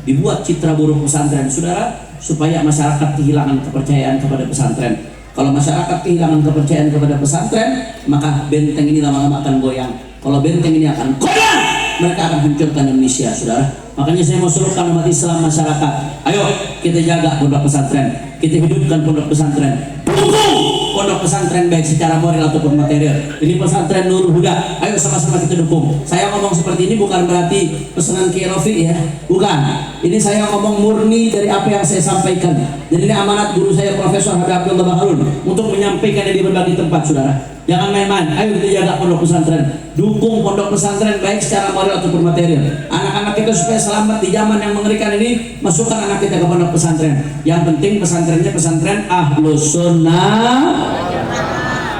Dibuat citra buruk pesantren, saudara, supaya masyarakat kehilangan kepercayaan kepada pesantren. Kalau masyarakat kehilangan kepercayaan kepada pesantren, maka benteng ini lama-lama akan goyang. Kalau benteng ini akan goyang, mereka akan hancurkan Indonesia, saudara. Makanya saya mau serukan umat Islam masyarakat, ayo kita jaga pondok pesantren, kita hidupkan pondok pesantren, dukung pondok pesantren baik secara moral ataupun material. Ini pesantren Nurul Huda, ayo sama-sama kita dukung. Saya ngomong seperti ini bukan berarti pesanan Kiai Rofi ya, bukan. Ini saya ngomong murni dari apa yang saya sampaikan. Dan ini amanat guru saya Profesor Habib Abdullah Baharun untuk menyampaikan di berbagai tempat, saudara. Jangan main-main, ayo kita jaga pondok pesantren, dukung pondok pesantren baik secara moral ataupun material. Anak-anak kita supaya selamat di zaman yang mengerikan ini, masukkan anak kita ke pondok pesantren. Yang penting pesantrennya pesantren Ahlus Sunnah.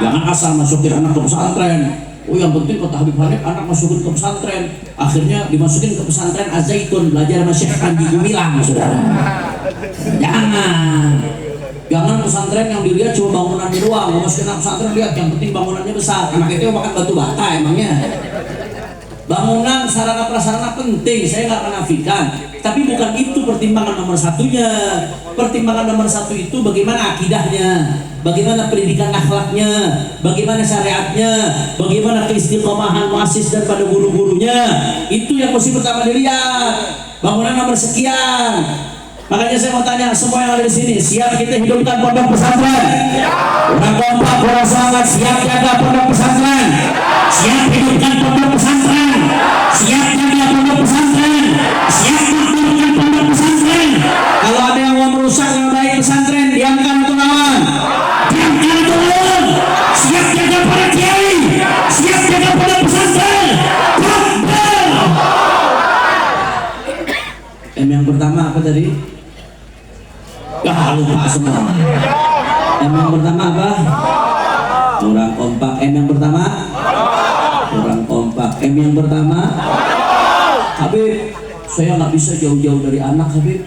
Jangan asal masukin anak ke pesantren. Oh, yang penting kata Habib Hanif anak masukin ke pesantren, akhirnya dimasukin ke pesantren Az-Zaitun belajar sama Syekh Panji Gumilang, saudara. Jangan pesantren yang dilihat cuma bangunannya doang. Mau masukin anak pesantren lihat yang penting bangunannya besar. Anak itu makan batu bata emangnya. Bangunan sarana prasarana penting, saya nggak menafikan. Tapi bukan itu pertimbangan nomor satunya. Pertimbangan nomor satu itu bagaimana akidahnya, bagaimana pendidikan akhlaknya, bagaimana syariatnya, bagaimana keistiqomahan muassis dan pada guru-gurunya. Itu yang mesti pertama dilihat. Bangunan nomor sekian. Makanya saya mau tanya semua yang ada di sini, siap kita hidupkan pondok pesantren? Orang kompak, orang semangat, siap jaga pondok pesantren? Siap hidupkan pondok pesantren? Siap jaga pondok pesantren? Siap hidupkan pondok pesantren? Kalau ada yang mau merusak yang baik pesantren, diamkan atau lawan? Diamkan atau lawan? Siap jaga para kiai? Siap jaga pondok pesantren? Takbir! Yang pertama apa tadi? Lupa semua. Yang pertama apa? Kurang kompak. Yang pertama? Kurang kompak. Yang pertama? Habib, saya nggak bisa jauh-jauh dari anak, Habib.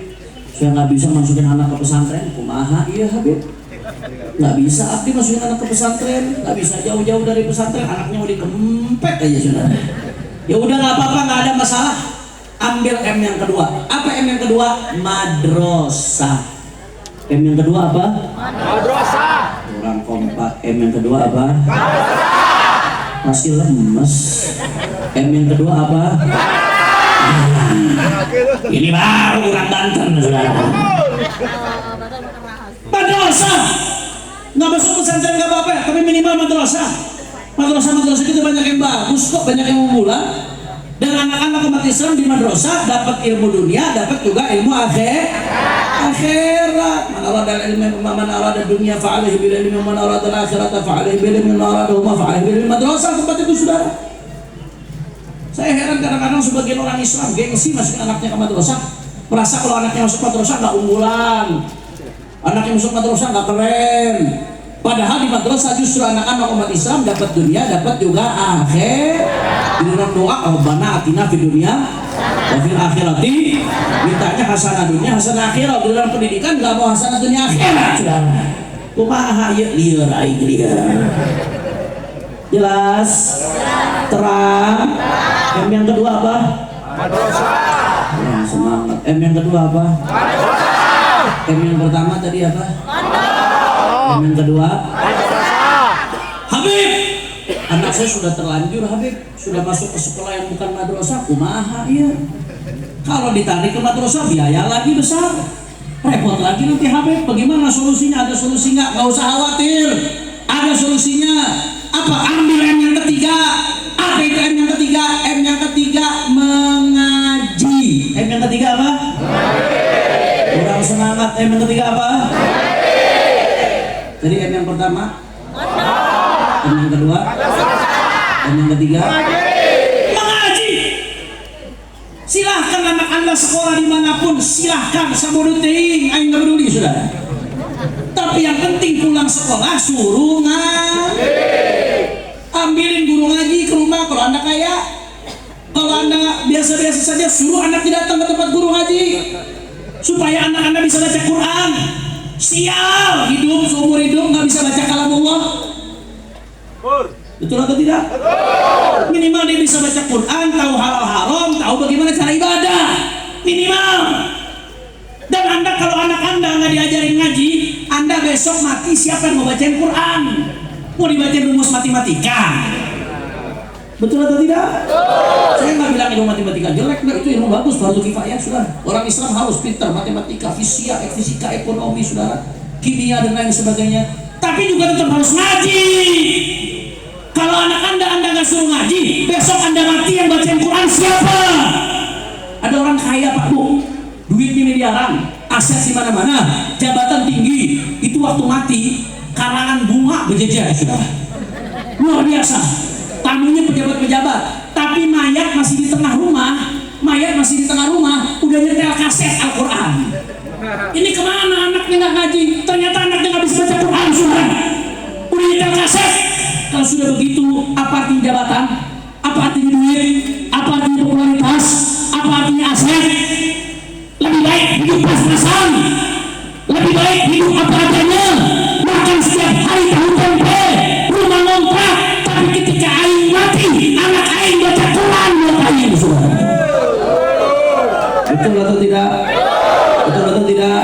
Saya nggak bisa masukin anak ke pesantren. Kumaha? Iya, Habib. Nggak bisa Abdi masukin anak ke pesantren. Nggak bisa jauh-jauh dari pesantren. Anaknya mau dikempet aja sudah. Ya udah nggak apa-apa, nggak ada masalah. Ambil M yang kedua. Apa M yang kedua? Madrasah. M yang kedua apa? Madrasah. Kurang kompak. M yang kedua apa? Madrasah. Masih lemes. M yang kedua apa? Ini baru orang Banten, saudara. Madrasah. Nggak masuk pesantren nggak apa-apa, tapi minimal madrasah. Madrasah itu banyak yang bagus kok, banyak yang unggulan. Dan anak-anak umat Islam di madrasah dapat ilmu dunia, dapat juga ilmu akhirat. akhirat. Man arada al-ilma man arada dunya fa'alaihi bil ilmi, man arada al-akhirata fa'alaihi bil ilmi, man arada huma fa'alaihi bil ilmi. Madrasah tempat itu saudara. Saya heran kadang-kadang sebagian orang Islam gengsi masukin anaknya ke madrasah, merasa kalau anaknya masuk madrasah nggak unggulan, anaknya masuk madrasah nggak keren. Padahal di madrasah justru anak-anak umat Islam dapat dunia, dapat juga akhir. Di dalam doa, Rabbana atina fid dunya wa fil akhirati, mintanya hasanah dunia, hasanah akhirat. Di dalam pendidikan nggak mau hasanah dunia akhirat, saudara. Kumaha ya liar aing liar. Jelas, terang. M yang kedua apa? Madrasah. Ya, semangat. M yang kedua apa? Madrasah. M yang pertama tadi apa? M yang kedua? Madrasah. Habib, anak saya sudah terlanjur Habib, sudah masuk ke sekolah yang bukan madrasah. Kumaha iya. Kalau ditarik ke madrasah biaya lagi besar, repot lagi nanti Habib. Bagaimana solusinya? Ada solusi nggak? Nggak usah khawatir, ada solusinya. Apa? Ambil M yang ketiga. Apa itu M yang ketiga? M yang ketiga mengaji. M yang ketiga apa? Mengaji. Kurang semangat. M yang ketiga apa? Mengaji. Jadi M yang pertama? M yang kedua? M yang ketiga? Mengaji. Silahkan anak anda sekolah dimanapun, silahkan sabodo teuing, aing nggak peduli saudara. Tapi yang penting pulang sekolah suruh ngaji. Ambilin guru ngaji ke rumah kalau anda kaya. Kalau anda biasa-biasa saja, suruh anak tidak datang ke tempat guru ngaji supaya anak anda bisa baca Quran. Sial, hidup seumur hidup nggak bisa baca kalam Allah. Betul atau tidak? Minimal dia bisa baca Quran, tahu halal haram, tahu bagaimana cara ibadah. Minimal. Dan anda kalau anak anda nggak diajarin ngaji, anda besok mati siapa yang mau bacain Quran? Mau dibacain rumus matematika? Betul atau tidak? Saya nggak bilang ilmu matematika jelek, enggak, itu ilmu bagus, fardu kifayah, saudara. Orang Islam harus pintar matematika, fisika, ekonomi, saudara, kimia dan lain sebagainya. Tapi juga tetap harus ngaji. Kalau anak anda nggak suruh ngaji, besok anda mati yang bacain Quran siapa? Ada orang kaya Pak Bu, duit miliaran, aset di mana-mana, jabatan tinggi, itu waktu mati karangan bunga berjejer, saudara. Luar biasa. Tamunya pejabat-pejabat, tapi mayat masih di tengah rumah, udah nyetel kaset Al-Quran. Ini kemana anaknya nggak ngaji? Ternyata anaknya nggak bisa baca Quran, saudara. Udah nyetel kaset. Kalau sudah begitu, apa artinya jabatan? Apa artinya duit? Apa artinya popularitas? Apa artinya aset? Lebih baik hidup pas-pasan, lebih baik hidup apa adanya, makan setiap hari tahu tempe, rumah ngontrak. Tapi ketika aing mati, anak aing baca Quran buat aing, saudara. Betul atau tidak? Betul atau tidak?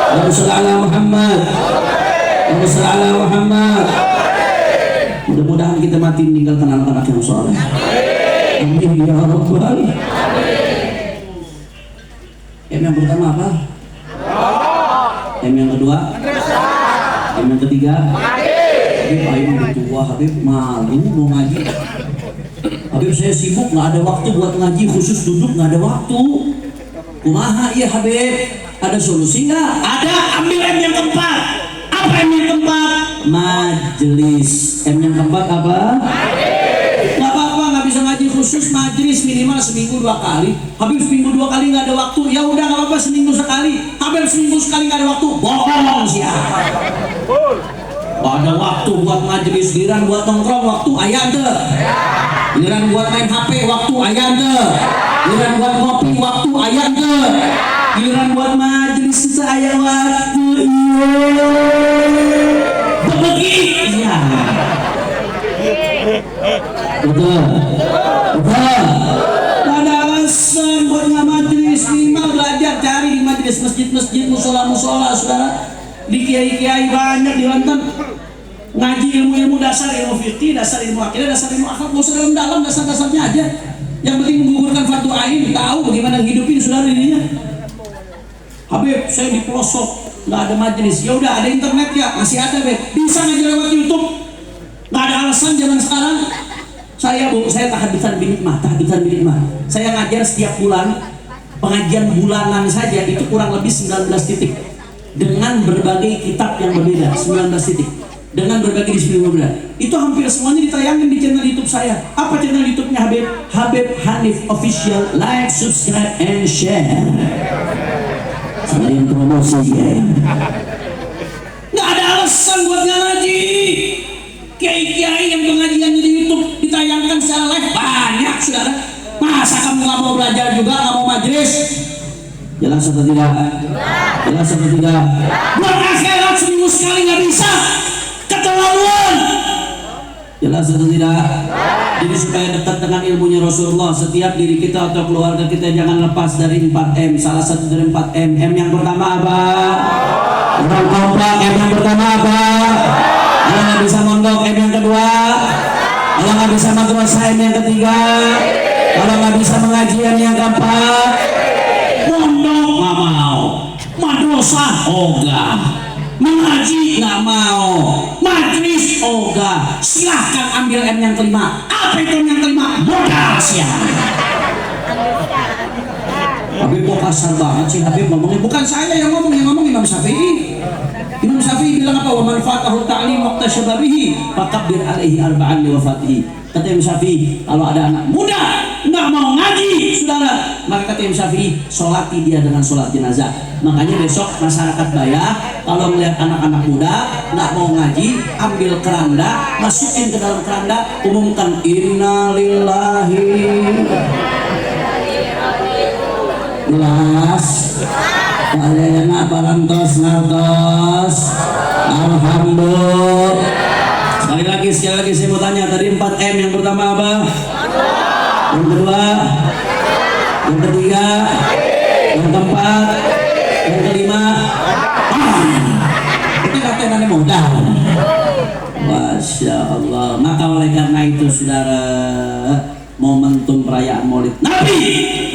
Allahumma shalli ala Muhammad. Allahumma shalli ala Muhammad. Mudah-mudahan kita mati meninggalkan anak-anak yang soleh. Amin ya rabbal alamin. M yang pertama apa? M yang kedua? M yang ketiga? Habib, ayo udah tua, Habib malu mau ngaji. Habib saya sibuk, nggak ada waktu buat ngaji, khusus duduk nggak ada waktu. Kumaha iya Habib? Ada solusi nggak? Ada, ambil M yang keempat. Apa M yang keempat? Majelis. M yang keempat apa? Nggak apa-apa, nggak bisa ngaji khusus, majelis minimal seminggu 2 kali. Habib seminggu 2 kali nggak ada waktu, ya udah nggak apa-apa seminggu sekali. Habib seminggu sekali nggak ada waktu, bohong siapa? Ada waktu buat majelis, giliran buat nongkrong waktu ayah deh. Giliran buat main HP waktu ayah deh. Giliran buat ngopi waktu ayah deh. Giliran buat majelis saya waktu begitu. Iya. Betul. Ada alasan buat nggak majelis, minimal belajar cari di majelis masjid-masjid, musola-musola, saudara. Di kiai-kiai banyak di Banten ngaji ilmu-ilmu dasar, ilmu fikih, dasar ilmu akidah, dasar ilmu akhlak, nggak usah dalam-dalam, dasar-dasarnya aja. Yang penting menggugurkan fardu ain, tahu bagaimana hidupin saudara dirinya. Habib, saya di pelosok, nggak ada majelis. Ya udah, ada internet ya, masih ada Beb. Bisa ngaji lewat YouTube. Nggak ada alasan zaman sekarang. Saya tahadutsan bin hikmah. Saya ngajar setiap bulan pengajian bulanan saja itu kurang lebih 19 titik dengan berbagai kitab yang berbeda. 19 titik dengan berbagai disiplin yang berbeda. Itu hampir semuanya ditayangkan di channel YouTube saya. Apa channel YouTube-nya Habib? Habib Hanif Official. Like, subscribe, and share. Selain promosi ya. Nggak ada alasan buat nggak ngaji. Kiai-kiai yang pengajiannya di YouTube ditayangkan secara live banyak, saudara. Masa kamu nggak mau belajar juga, nggak mau majelis? Jelas atau tidak? Jelas atau tidak? Buat akhirat seminggu sekali nggak bisa, keterlaluan. Jelas atau tidak? Jadi supaya dekat dengan ilmunya Rasulullah, setiap diri kita atau keluarga kita jangan lepas dari 4M. Salah satu dari 4M. M yang pertama apa? Orang kompak. M yang pertama apa? Kalau nggak bisa mondok, M yang kedua. Kalau nggak bisa madrasah, M yang ketiga. Kalau nggak bisa mengaji, M yang keempat. Mondok nggak mau, madrasah ogah, mengaji nggak mau, majlis ogah. Silahkan ambil M yang kelima. Apa itu M yang kelima? Modal siap. Habib kok kasar banget sih Habib ngomongnya. Bukan saya yang ngomong Imam Syafi'i. Imam Syafi'i bilang apa? Wa man fatahu ta'lim waqta syababihi fakabbir alaihi arba'an li wafatihi. Kata Imam Syafi'i, kalau ada anak muda nggak mau ngaji, saudara, maka kata Imam Syafi'i, solati dia dengan sholat jenazah. Makanya besok masyarakat Bayah kalau melihat anak-anak muda nggak mau ngaji, ambil keranda, masukin ke dalam keranda, umumkan innalillahi. Jelas. Kalian apa lantos ngantos? Alhamdulillah. Sekali lagi saya mau tanya, tadi 4M. Yang pertama apa? Yang kedua? Yang ketiga? Yang keempat? Yang kelima? Itu katanya modal. Masya Allah. Maka oleh karena itu saudara, momentum perayaan Maulid Nabi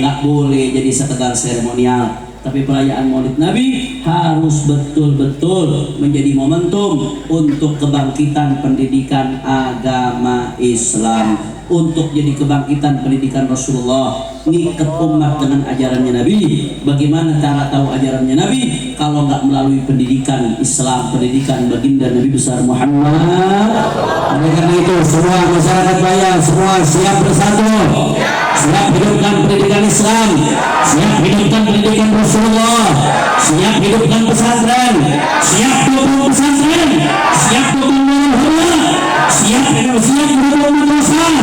nggak boleh jadi sekedar seremonial, tapi perayaan Maulid Nabi harus betul-betul menjadi momentum untuk kebangkitan pendidikan agama Islam, untuk jadi kebangkitan pendidikan Rasulullah. Ngikat umat dengan ajarannya Nabi. Bagaimana cara tahu ajarannya Nabi? Kalau nggak melalui pendidikan Islam, pendidikan baginda Nabi besar Muhammad. Oleh karena itu semua masyarakat Bayah semua siap bersatu, siap hidupkan pendidikan Islam, siap hidupkan pendidikan Rasulullah, siap hidupkan pesantren, siap dukung pesantren, siap dukung Nurul, siap dukung madrasah,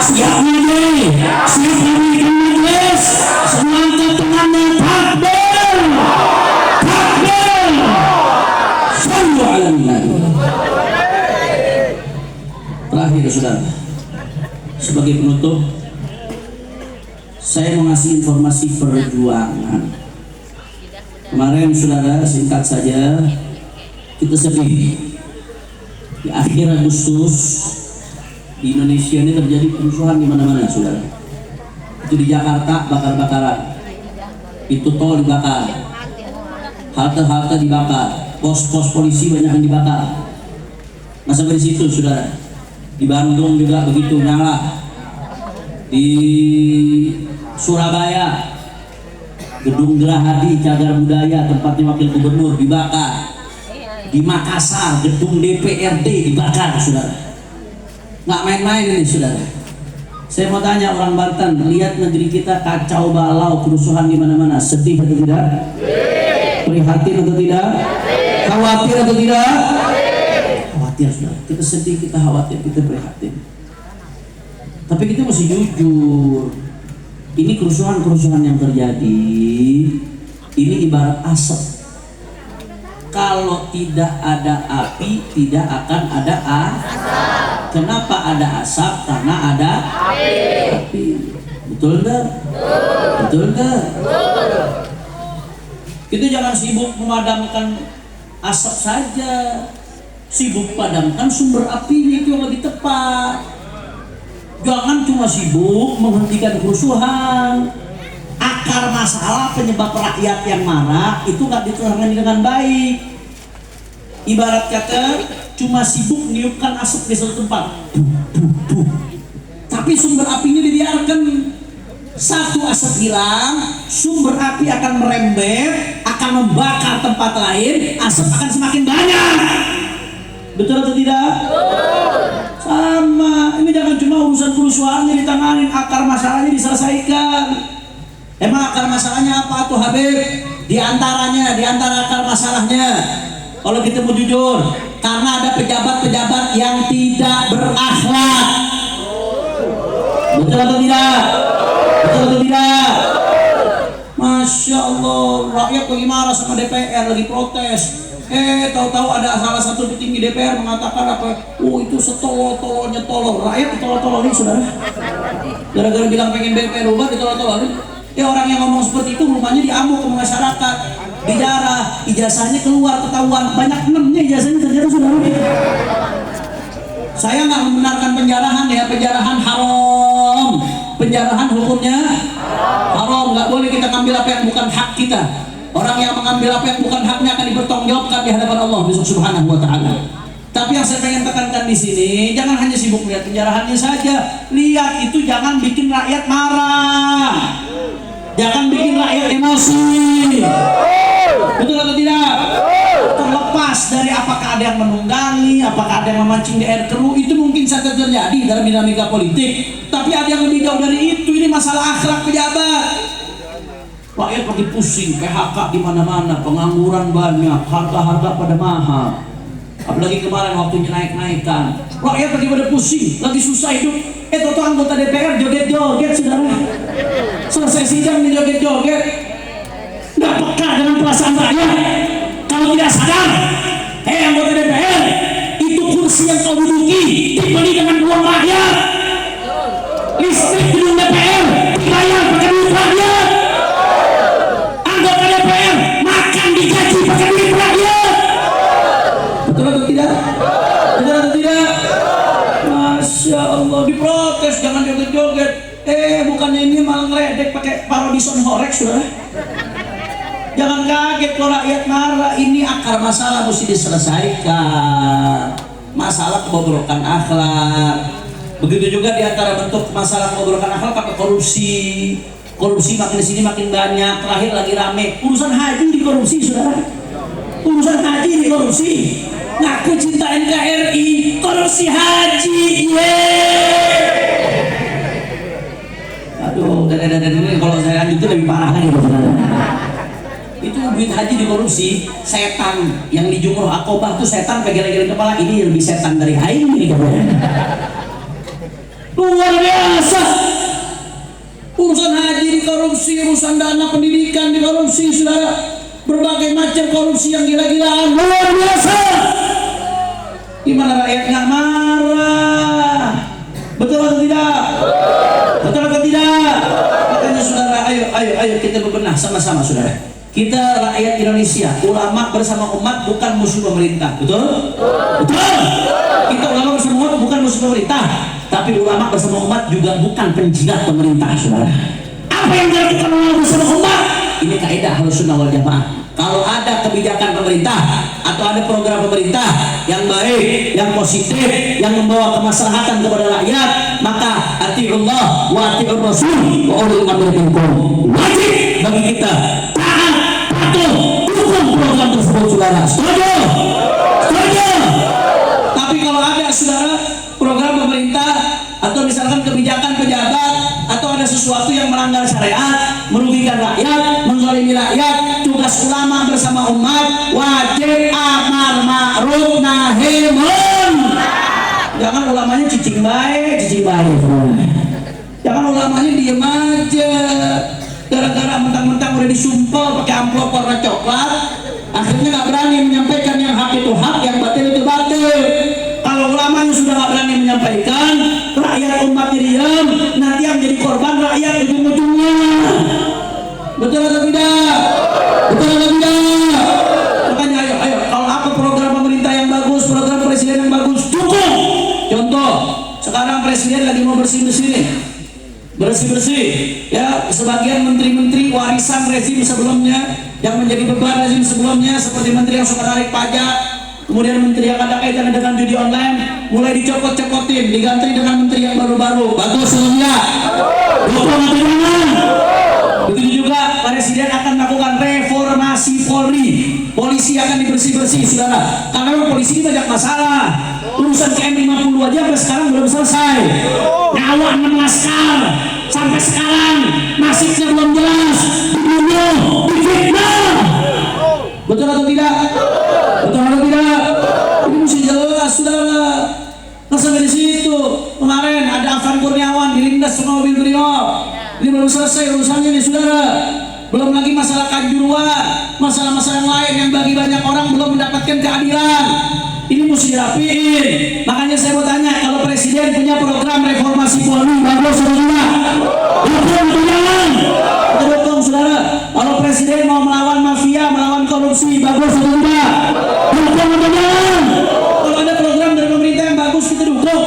siap ngaji, siap memberikan majelis. Semua angkat tangannya, takbir, takbir, sallu ala nabi. Terakhir saudara, sebagai penutup, saya mau ngasih informasi perjuangan. Kemarin saudara, singkat saja, kita sedih. Di akhir Agustus di Indonesia ini terjadi kerusuhan di mana-mana saudara. Itu di Jakarta bakar-bakaran, itu tol dibakar, halte-halte dibakar, pos-pos polisi banyak yang dibakar. Masa dari situ saudara, di Bandung juga begitu nyala, di Surabaya gedung Gerahadi Cagar Budaya tempatnya wakil gubernur dibakar, di Makassar gedung DPRD dibakar saudara. Nggak main-main ini saudara. Saya mau tanya orang Banten, lihat negeri kita kacau balau, kerusuhan di mana-mana, sedih atau tidak? Prihatin atau tidak? Khawatir atau tidak? Khawatir saudara. Kita sedih, kita khawatir, kita prihatin. Tapi kita mesti jujur. Ini kerusuhan-kerusuhan yang terjadi, ini ibarat asap. Kalau tidak ada api, tidak akan ada asap. Kenapa ada asap? Karena ada api. Betul enggak? Betul enggak? Kita jangan sibuk memadamkan asap saja, sibuk padamkan sumber apinya, itu yang lebih tepat. Jangan cuma sibuk menghentikan kerusuhan. Akar masalah penyebab rakyat yang marah itu nggak ditangani dengan baik. Ibarat kata cuma sibuk meniupkan asap di satu tempat, tapi sumber apinya dibiarkan. Satu asap hilang, sumber api akan merembet, akan membakar tempat lain, asap akan semakin banyak. Betul atau tidak? Sama, ini jangan cuma urusan kerusuhannya ditanganin, akar masalahnya diselesaikan. Emang akar masalahnya apa tuh Habib? Di antara akar masalahnya, kalau kita mau jujur, karena ada pejabat-pejabat yang tidak berakhlak. Betul atau tidak? Betul atau tidak? Masya Allah, rakyat lagi marah sama DPR, lagi protes. Tahu-tahu ada salah satu petinggi DPR mengatakan apa? Itu setolol-tololnya tolol. Rakyat ditolol-tololin, saudara. Gara-gara bilang pengen DPR ubah, ditolol-tololin. Orang yang ngomong seperti itu rumahnya diamuk ke masyarakat, dijarah, ijazahnya keluar ketahuan, banyak enamnya ijazahnya ternyata, saudara. Saya nggak membenarkan penjarahan ya, penjarahan haram, penjarahan hukumnya haram, nggak boleh kita ngambil apa yang bukan hak kita. Orang yang mengambil apa yang bukan haknya akan dipertanggungjawabkan di hadapan Allah besok Subhanahu wa Ta'ala. Tapi yang saya pengen tekankan di sini, jangan hanya sibuk melihat penjarahannya saja, lihat itu jangan bikin rakyat marah, jangan bikin rakyat emosi. Betul atau tidak? Terlepas dari apakah ada yang menunggangi, apakah ada yang memancing di air keruh, itu mungkin saja terjadi dalam dinamika politik. Tapi ada yang lebih jauh dari itu, ini masalah akhlak pejabat. Rakyat lagi pusing, PHK di mana-mana, pengangguran banyak, harga-harga pada mahal. Apalagi kemarin waktunya naik-naikan, rakyat lagi pada pusing, lagi susah hidup. Toto anggota DPR joget-joget, saudara. Selesai sidang nih joget-joget. Nggak peka dengan perasaan rakyat. Kalau tidak sadar, anggota DPR, itu kursi yang kau duduki dibeli dengan uang rakyat. Listrik gedung DPR dibayar pakai duit rakyat. Anggota DPR makan digaji pakai duit rakyat. Betul atau tidak? Betul atau tidak? Masya Allah, diprotes jangan joget-joget. Bukannya ini malah ngeledek pakai parodi Son Horek, saudara. Jangan kaget kalau rakyat marah, ini akar masalah mesti diselesaikan. Masalah kebobrokan akhlak. Begitu juga di antara bentuk masalah kebobrokan akhlak pakai korupsi. Korupsi makin di sini makin banyak. Terakhir lagi rame urusan haji dikorupsi, saudara. Urusan haji dikorupsi. Ngaku cinta NKRI, korupsi haji. Aduh, kalau saya lanjutin lebih parah lagi, saudara. Itu duit haji dikorupsi, setan yang di Jumroh Aqobah tuh setan pegang-pegang kepala, ini lebih setan dari air ini katanya. Luar biasa. Urusan haji dikorupsi, urusan dana pendidikan dikorupsi, saudara. Berbagai macam korupsi yang gila-gilaan, luar biasa. Gimana rakyat nggak marah? Betul atau tidak? Betul atau tidak? Makanya saudara, ayo kita bebenah sama-sama, saudara. Kita rakyat Indonesia, ulama bersama umat bukan musuh pemerintah, betul? Betul. Kita ulama bersama umat bukan musuh pemerintah, tapi ulama bersama umat juga bukan penjilat pemerintah, saudara. Apa yang dilakukan ulama bersama umat? Ini kaidah Ahlussunnah wal Jamaah. Kalau ada kebijakan pemerintah atau ada program pemerintah yang baik, yang positif, yang membawa kemaslahatan kepada rakyat, maka atiullah wa atiur rasul wa ulil amri minkum. Wajib bagi kita taat, patuh, dukung program tersebut, saudara. Setuju? Setuju? Tapi kalau ada, saudara, program pemerintah atau misalkan kebijakan pejabat atau ada sesuatu yang melanggar syariat, merugikan rakyat, menzalimi rakyat, tugas ulama bersama umat wajib amar ma'ruf nahi munkar. Jangan ulamanya cicing baik. Jangan ulamanya diem aja. Gara-gara mentang-mentang udah disumpel pakai amplop warna coklat, akhirnya nggak berani menyampaikan yang hak itu hak, yang batil itu batil. Kalau ulamanya sudah nggak berani menyampaikan, rakyat umatnya diam, nanti yang jadi korban rakyat ujung-ujungnya. Betul atau tidak? Betul atau tidak? Makanya ayo, kalau apa program pemerintah yang bagus, program presiden yang bagus, dukung. Contoh, sekarang presiden lagi mau bersih-bersih nih. Bersih-bersih, ya, sebagian menteri-menteri warisan rezim sebelumnya yang menjadi beban rezim sebelumnya, seperti menteri yang suka tarik pajak, kemudian menteri yang ada kaitan dengan judi online, mulai dicopot-copotin, diganti dengan menteri yang baru-baru. Bagus sebelumnya? Dukung atau jangan? bersih saudara. Karena memang polisi ini banyak masalah. Urusan KM50 aja sampai sekarang belum selesai. Nyawa 6 laskar sampai sekarang nasibnya belum jelas. Dibunuh, difitnah. Betul atau tidak? Betul atau tidak? Ini mesti jelas saudara. Nah sampai di situ kemarin ada Afan Kurniawan dilindas sama mobil Brimob. Ini belum selesai urusannya nih saudara. Belum lagi masalah Kanjuruhan, masalah-masalah yang lain yang bagi banyak orang belum mendapatkan keadilan. Ini mesti dirapiin. Makanya saya mau tanya, kalau presiden punya program reformasi Polri, bagus atau tidak? Dukung atau jangan? Kita dukung saudara. Kalau presiden mau melawan mafia, melawan korupsi, bagus atau tidak? Dukung atau jangan? Kalau ada program dari pemerintah yang bagus, kita dukung.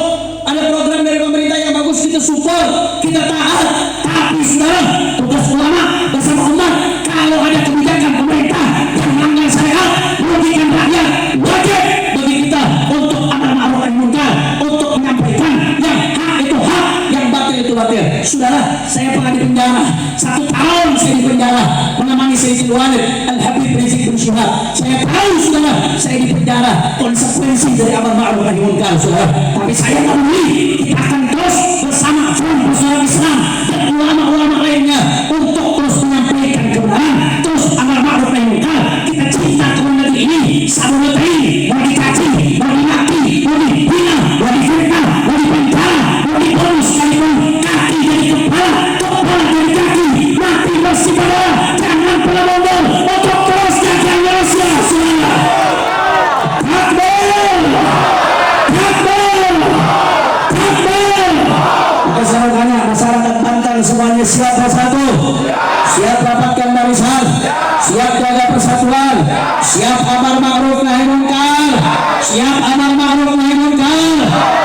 Ada program dari pemerintah yang bagus, kita support, kita taat. Tapi saudara, tugas ulama bersama umat, kalau ada kebijakan pemerintah yang melanggar syariat, merugikan rakyat, wajib bagi kita untuk amar ma'ruf nahi munkar, untuk menyampaikan yang hak itu hak, yang batil itu batil. Saudara, saya pernah di penjara 1 tahun, saya di penjara menemani Sayyidul Walid Al-Habib Rizik bin Syihab. Saya tahu saudara, saya di penjara konsekuensi dari amar ma'ruf nahi munkar saudara. Tapi saya tak peduli, kita akan terus bersama Front Persatuan Islam dan ulama-ulama lainnya untuk terus menyampaikan kebenaran, terus amar ma'ruf nahi munkar. Kita cinta kepada negeri ini, satu negeri, mau dikaji, mau dimaki, mau dihina, mau difitnah, mau dipenjara, mau dibunuh sekalipun, kaki dari kepala, kepala dari kaki, mati bersih pada, jangan pernah mundur untuk terus jaga Indonesia, saudara. Takbir, takbir, takbir. Maka saya tanya masyarakat Banten semuanya siap bersatu, siap rapatkan barisan, siap jaga persatuan, siap amar ma'ruf nahi munkar, siap amar ma'ruf nahi munkar,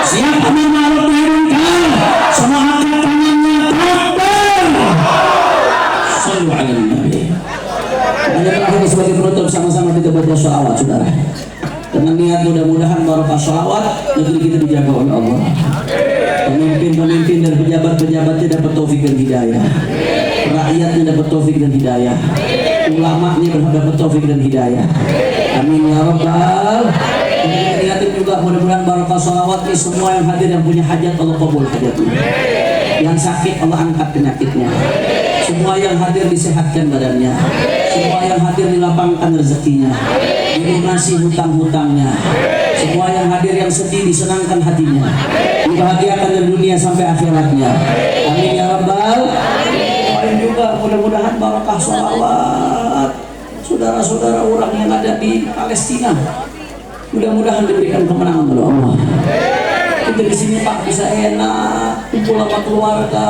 siap amar ma'ruf nahi munkar. Semua angkat tangannya, takbir. Shallu ala nabi. Hanya terakhir sebagai penutup, sama-sama kita baca sholawat saudara. Dengan niat mudah-mudahan barokah sholawat negeri kita dijaga oleh Allah. Pemimpin-pemimpin dan pejabat-pejabatnya dapat taufik dan hidayah. Rakyatnya dapat taufik dan hidayah. Ulamanya dapat taufik dan hidayah. Amin ya rabbal. Kita lihatin juga mudah-mudahan barokah sholawat nih, semua yang hadir yang punya hajat Allah kabul hajatnya. Yang sakit Allah angkat penyakitnya. Semua yang hadir disehatkan badannya. Semua yang hadir dilapangkan rezekinya, dilunasi hutang-hutangnya. Semua yang hadir yang sedih disenangkan hatinya, dibahagiakan dari dunia sampai akhiratnya. Amin ya rabbal. Amin juga mudah-mudahan barokah sholawat saudara-saudara orang yang ada di Palestina, mudah-mudahan diberikan kemenangan oleh Allah. Kita di sini Pak bisa enak kumpul sama keluarga,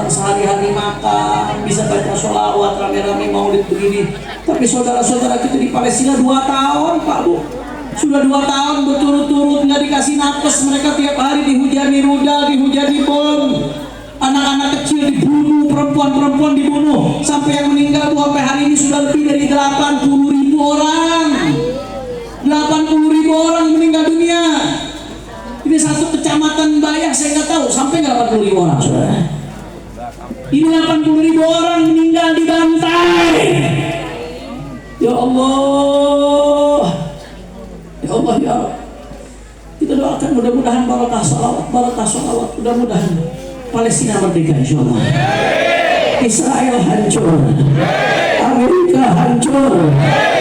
sehari-hari makan, bisa baca sholawat rame-rame maulid begini. Tapi saudara-saudara kita di Palestina 2 tahun Pak Bu, sudah 2 tahun berturut-turut nggak dikasih nafas. Mereka tiap hari dihujani rudal, dihujani bom, anak-anak kecil dibunuh, perempuan-perempuan dibunuh, sampai yang meninggal tuh sampai hari ini sudah lebih dari 80.000 orang. 80.000 orang meninggal dunia. Ini satu kecamatan Bayah, saya nggak tahu sampai nggak 80.000 orang saudara. Ini 80.000 orang meninggal dibantai. Ya Allah, ya Allah ya Allah. Kita doakan mudah-mudahan barokah salawat, mudah-mudahan Palestina merdeka insyaallah. Israel hancur, Amerika hancur,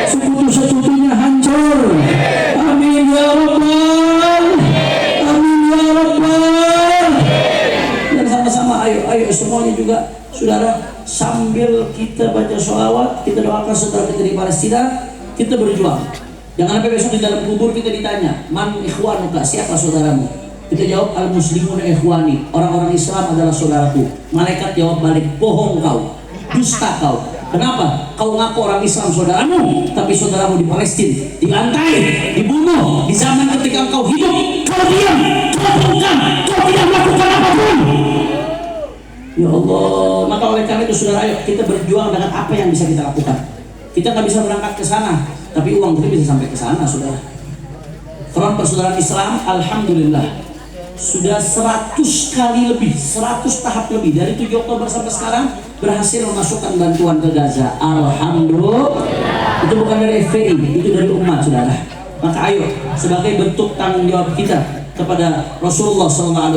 sekutu-sekutunya hancur. Amin ya rabbal, amin ya rabbal. Dan sama-sama ayo semuanya juga saudara, sambil kita baca sholawat, kita doakan saudara kita di Palestina, kita berjuang. Jangan sampai besok di dalam kubur kita ditanya, man ikhwanuka, siapa saudaramu? Kita jawab al muslimun ikhwani, orang-orang Islam adalah saudaraku. Malaikat jawab balik, bohong kau, dusta kau. Kenapa? Kau ngaku orang Islam saudaramu, tapi saudaramu di Palestina dibantai, dibunuh di zaman ketika kau hidup. Kau diam, kau bungkam, kau tidak melakukan apapun. Ya Allah, maka oleh karena itu saudara, ayo kita berjuang dengan apa yang bisa kita lakukan. Kita nggak bisa berangkat ke sana, tapi uang kita bisa sampai ke sana, saudara. Front Persaudaraan Islam, alhamdulillah sudah 100 kali lebih, 100 tahap lebih dari 7 Oktober sampai sekarang berhasil memasukkan bantuan ke Gaza. Alhamdulillah. Itu bukan dari FPI, itu dari umat saudara. Maka ayo sebagai bentuk tanggung jawab kita kepada Rasulullah SAW,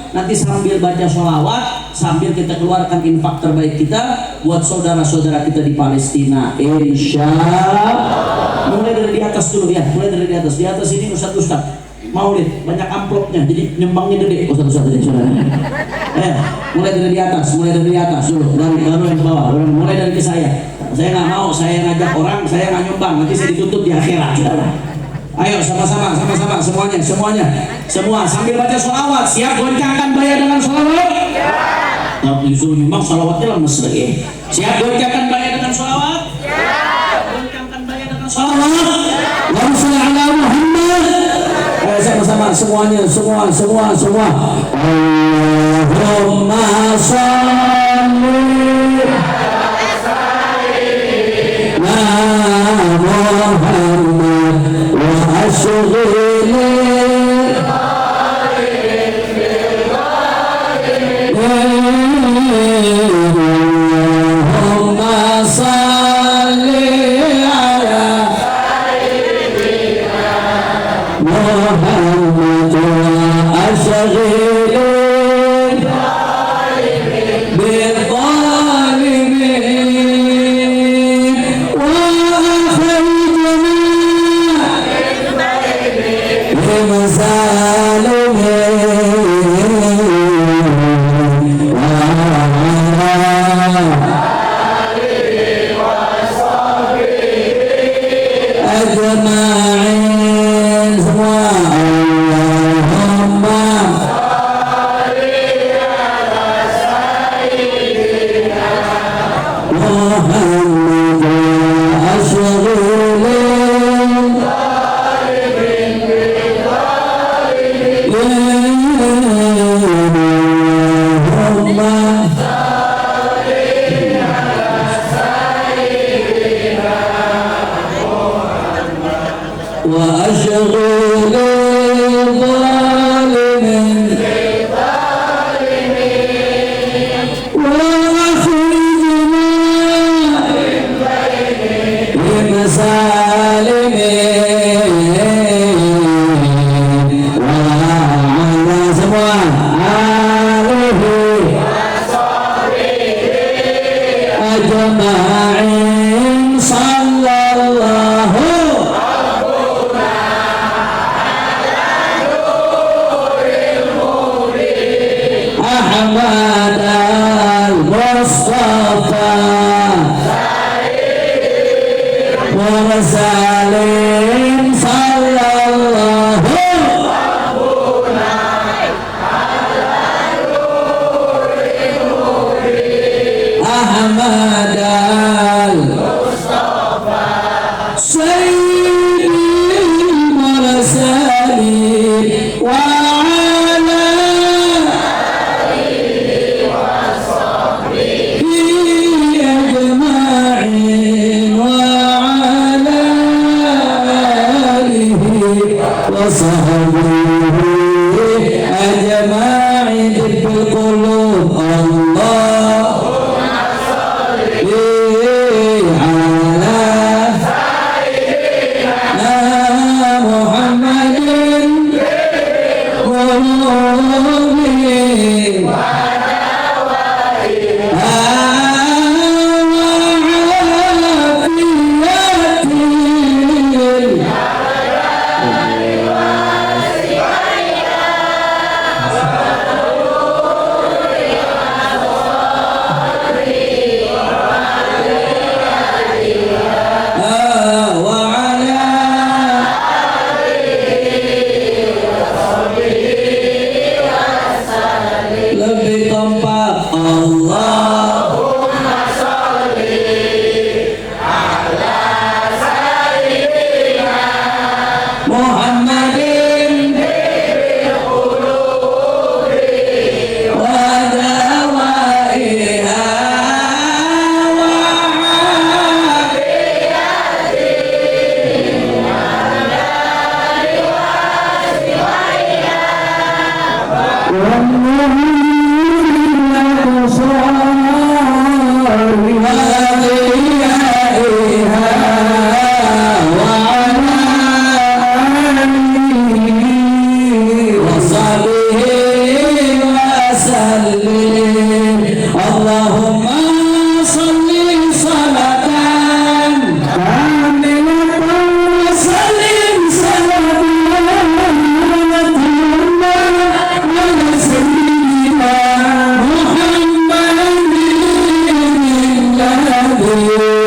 nanti sambil baca sholawat, sambil kita keluarkan infak terbaik kita buat saudara-saudara kita di Palestina. Insya Allah. Mulai dari di atas dulu ya, mulai dari di atas. Di atas ini Ustaz Maulid, banyak amplopnya, jadi nyembangnya gede Ustaz jadi saudara. Mulai dari di atas dulu, dari baru yang bawah, mulai dari ke saya. Saya nggak mau, saya ngajak orang, saya nggak nyumbang, nanti saya ditutup di akhirat. Ayo sama-sama semuanya semua sambil baca sholawat. Siap goncangkan bayar dengan sholawat? Ya. Tapi disuruh nyumbang sholawatnya lemes lagi. Siap goncangkan bayar dengan sholawat? Ya. Goncangkan bayar dengan sholawat? Ya. Allahumma sholli ala Muhammad. Ayo sama-sama semuanya semua. Allahumma sholli ala Muhammad. Allahumma salli salatan kamilatan wa sallim salatan ala sayyidina Muhammadin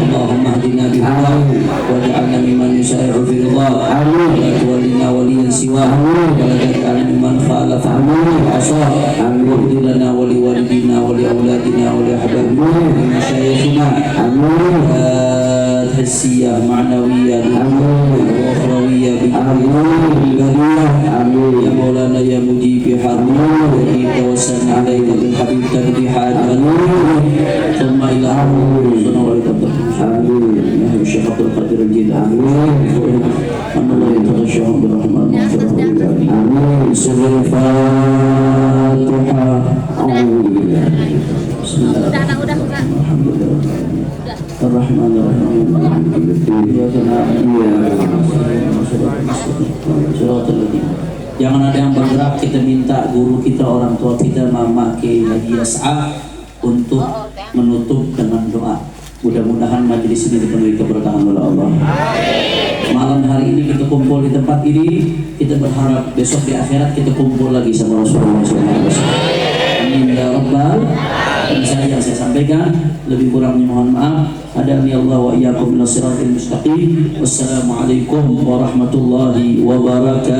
اللهم اهدنا بهداك واجعلنا ممن يسارع في رضاك ولا تولنا وليا سواك ولا تجعلنا ممن خالف وعصاك واغفر لنا ولوالدينا ولاولادنا ولاحبابنا ولمشايخنا حسيه معنويه واخرويه بالبريه يا مولانا يا مجيب حرمنا توسلنا عليك بالحبيب تقضي حاجتنا ثم الى آمين يا الشيخ عبد القادر الجيلاني أن الله يتغشاهم برحمة آمين سر الفاتحة أعوذ بالله بسم الله الحمد لله الرحمن الرحيم إياك نعبد وإياك نستعين صراط الذين. Jangan ada yang bergerak, kita minta guru kita, orang tua kita, Mama Kiai Haji Yas'a untuk menutup dengan doa. Mudah-mudahan majelis ini dipenuhi keberkahan oleh Allah. Malam hari ini kita kumpul di tempat ini, kita berharap besok di akhirat kita kumpul lagi sama Rasulullah SAW. Amin ya Rabbal. Ini saja yang saya sampaikan, lebih kurangnya mohon maaf. Hadani Allah wa iyyakum ila siratal mustaqim. Wassalamualaikum warahmatullahi wabarakatuh.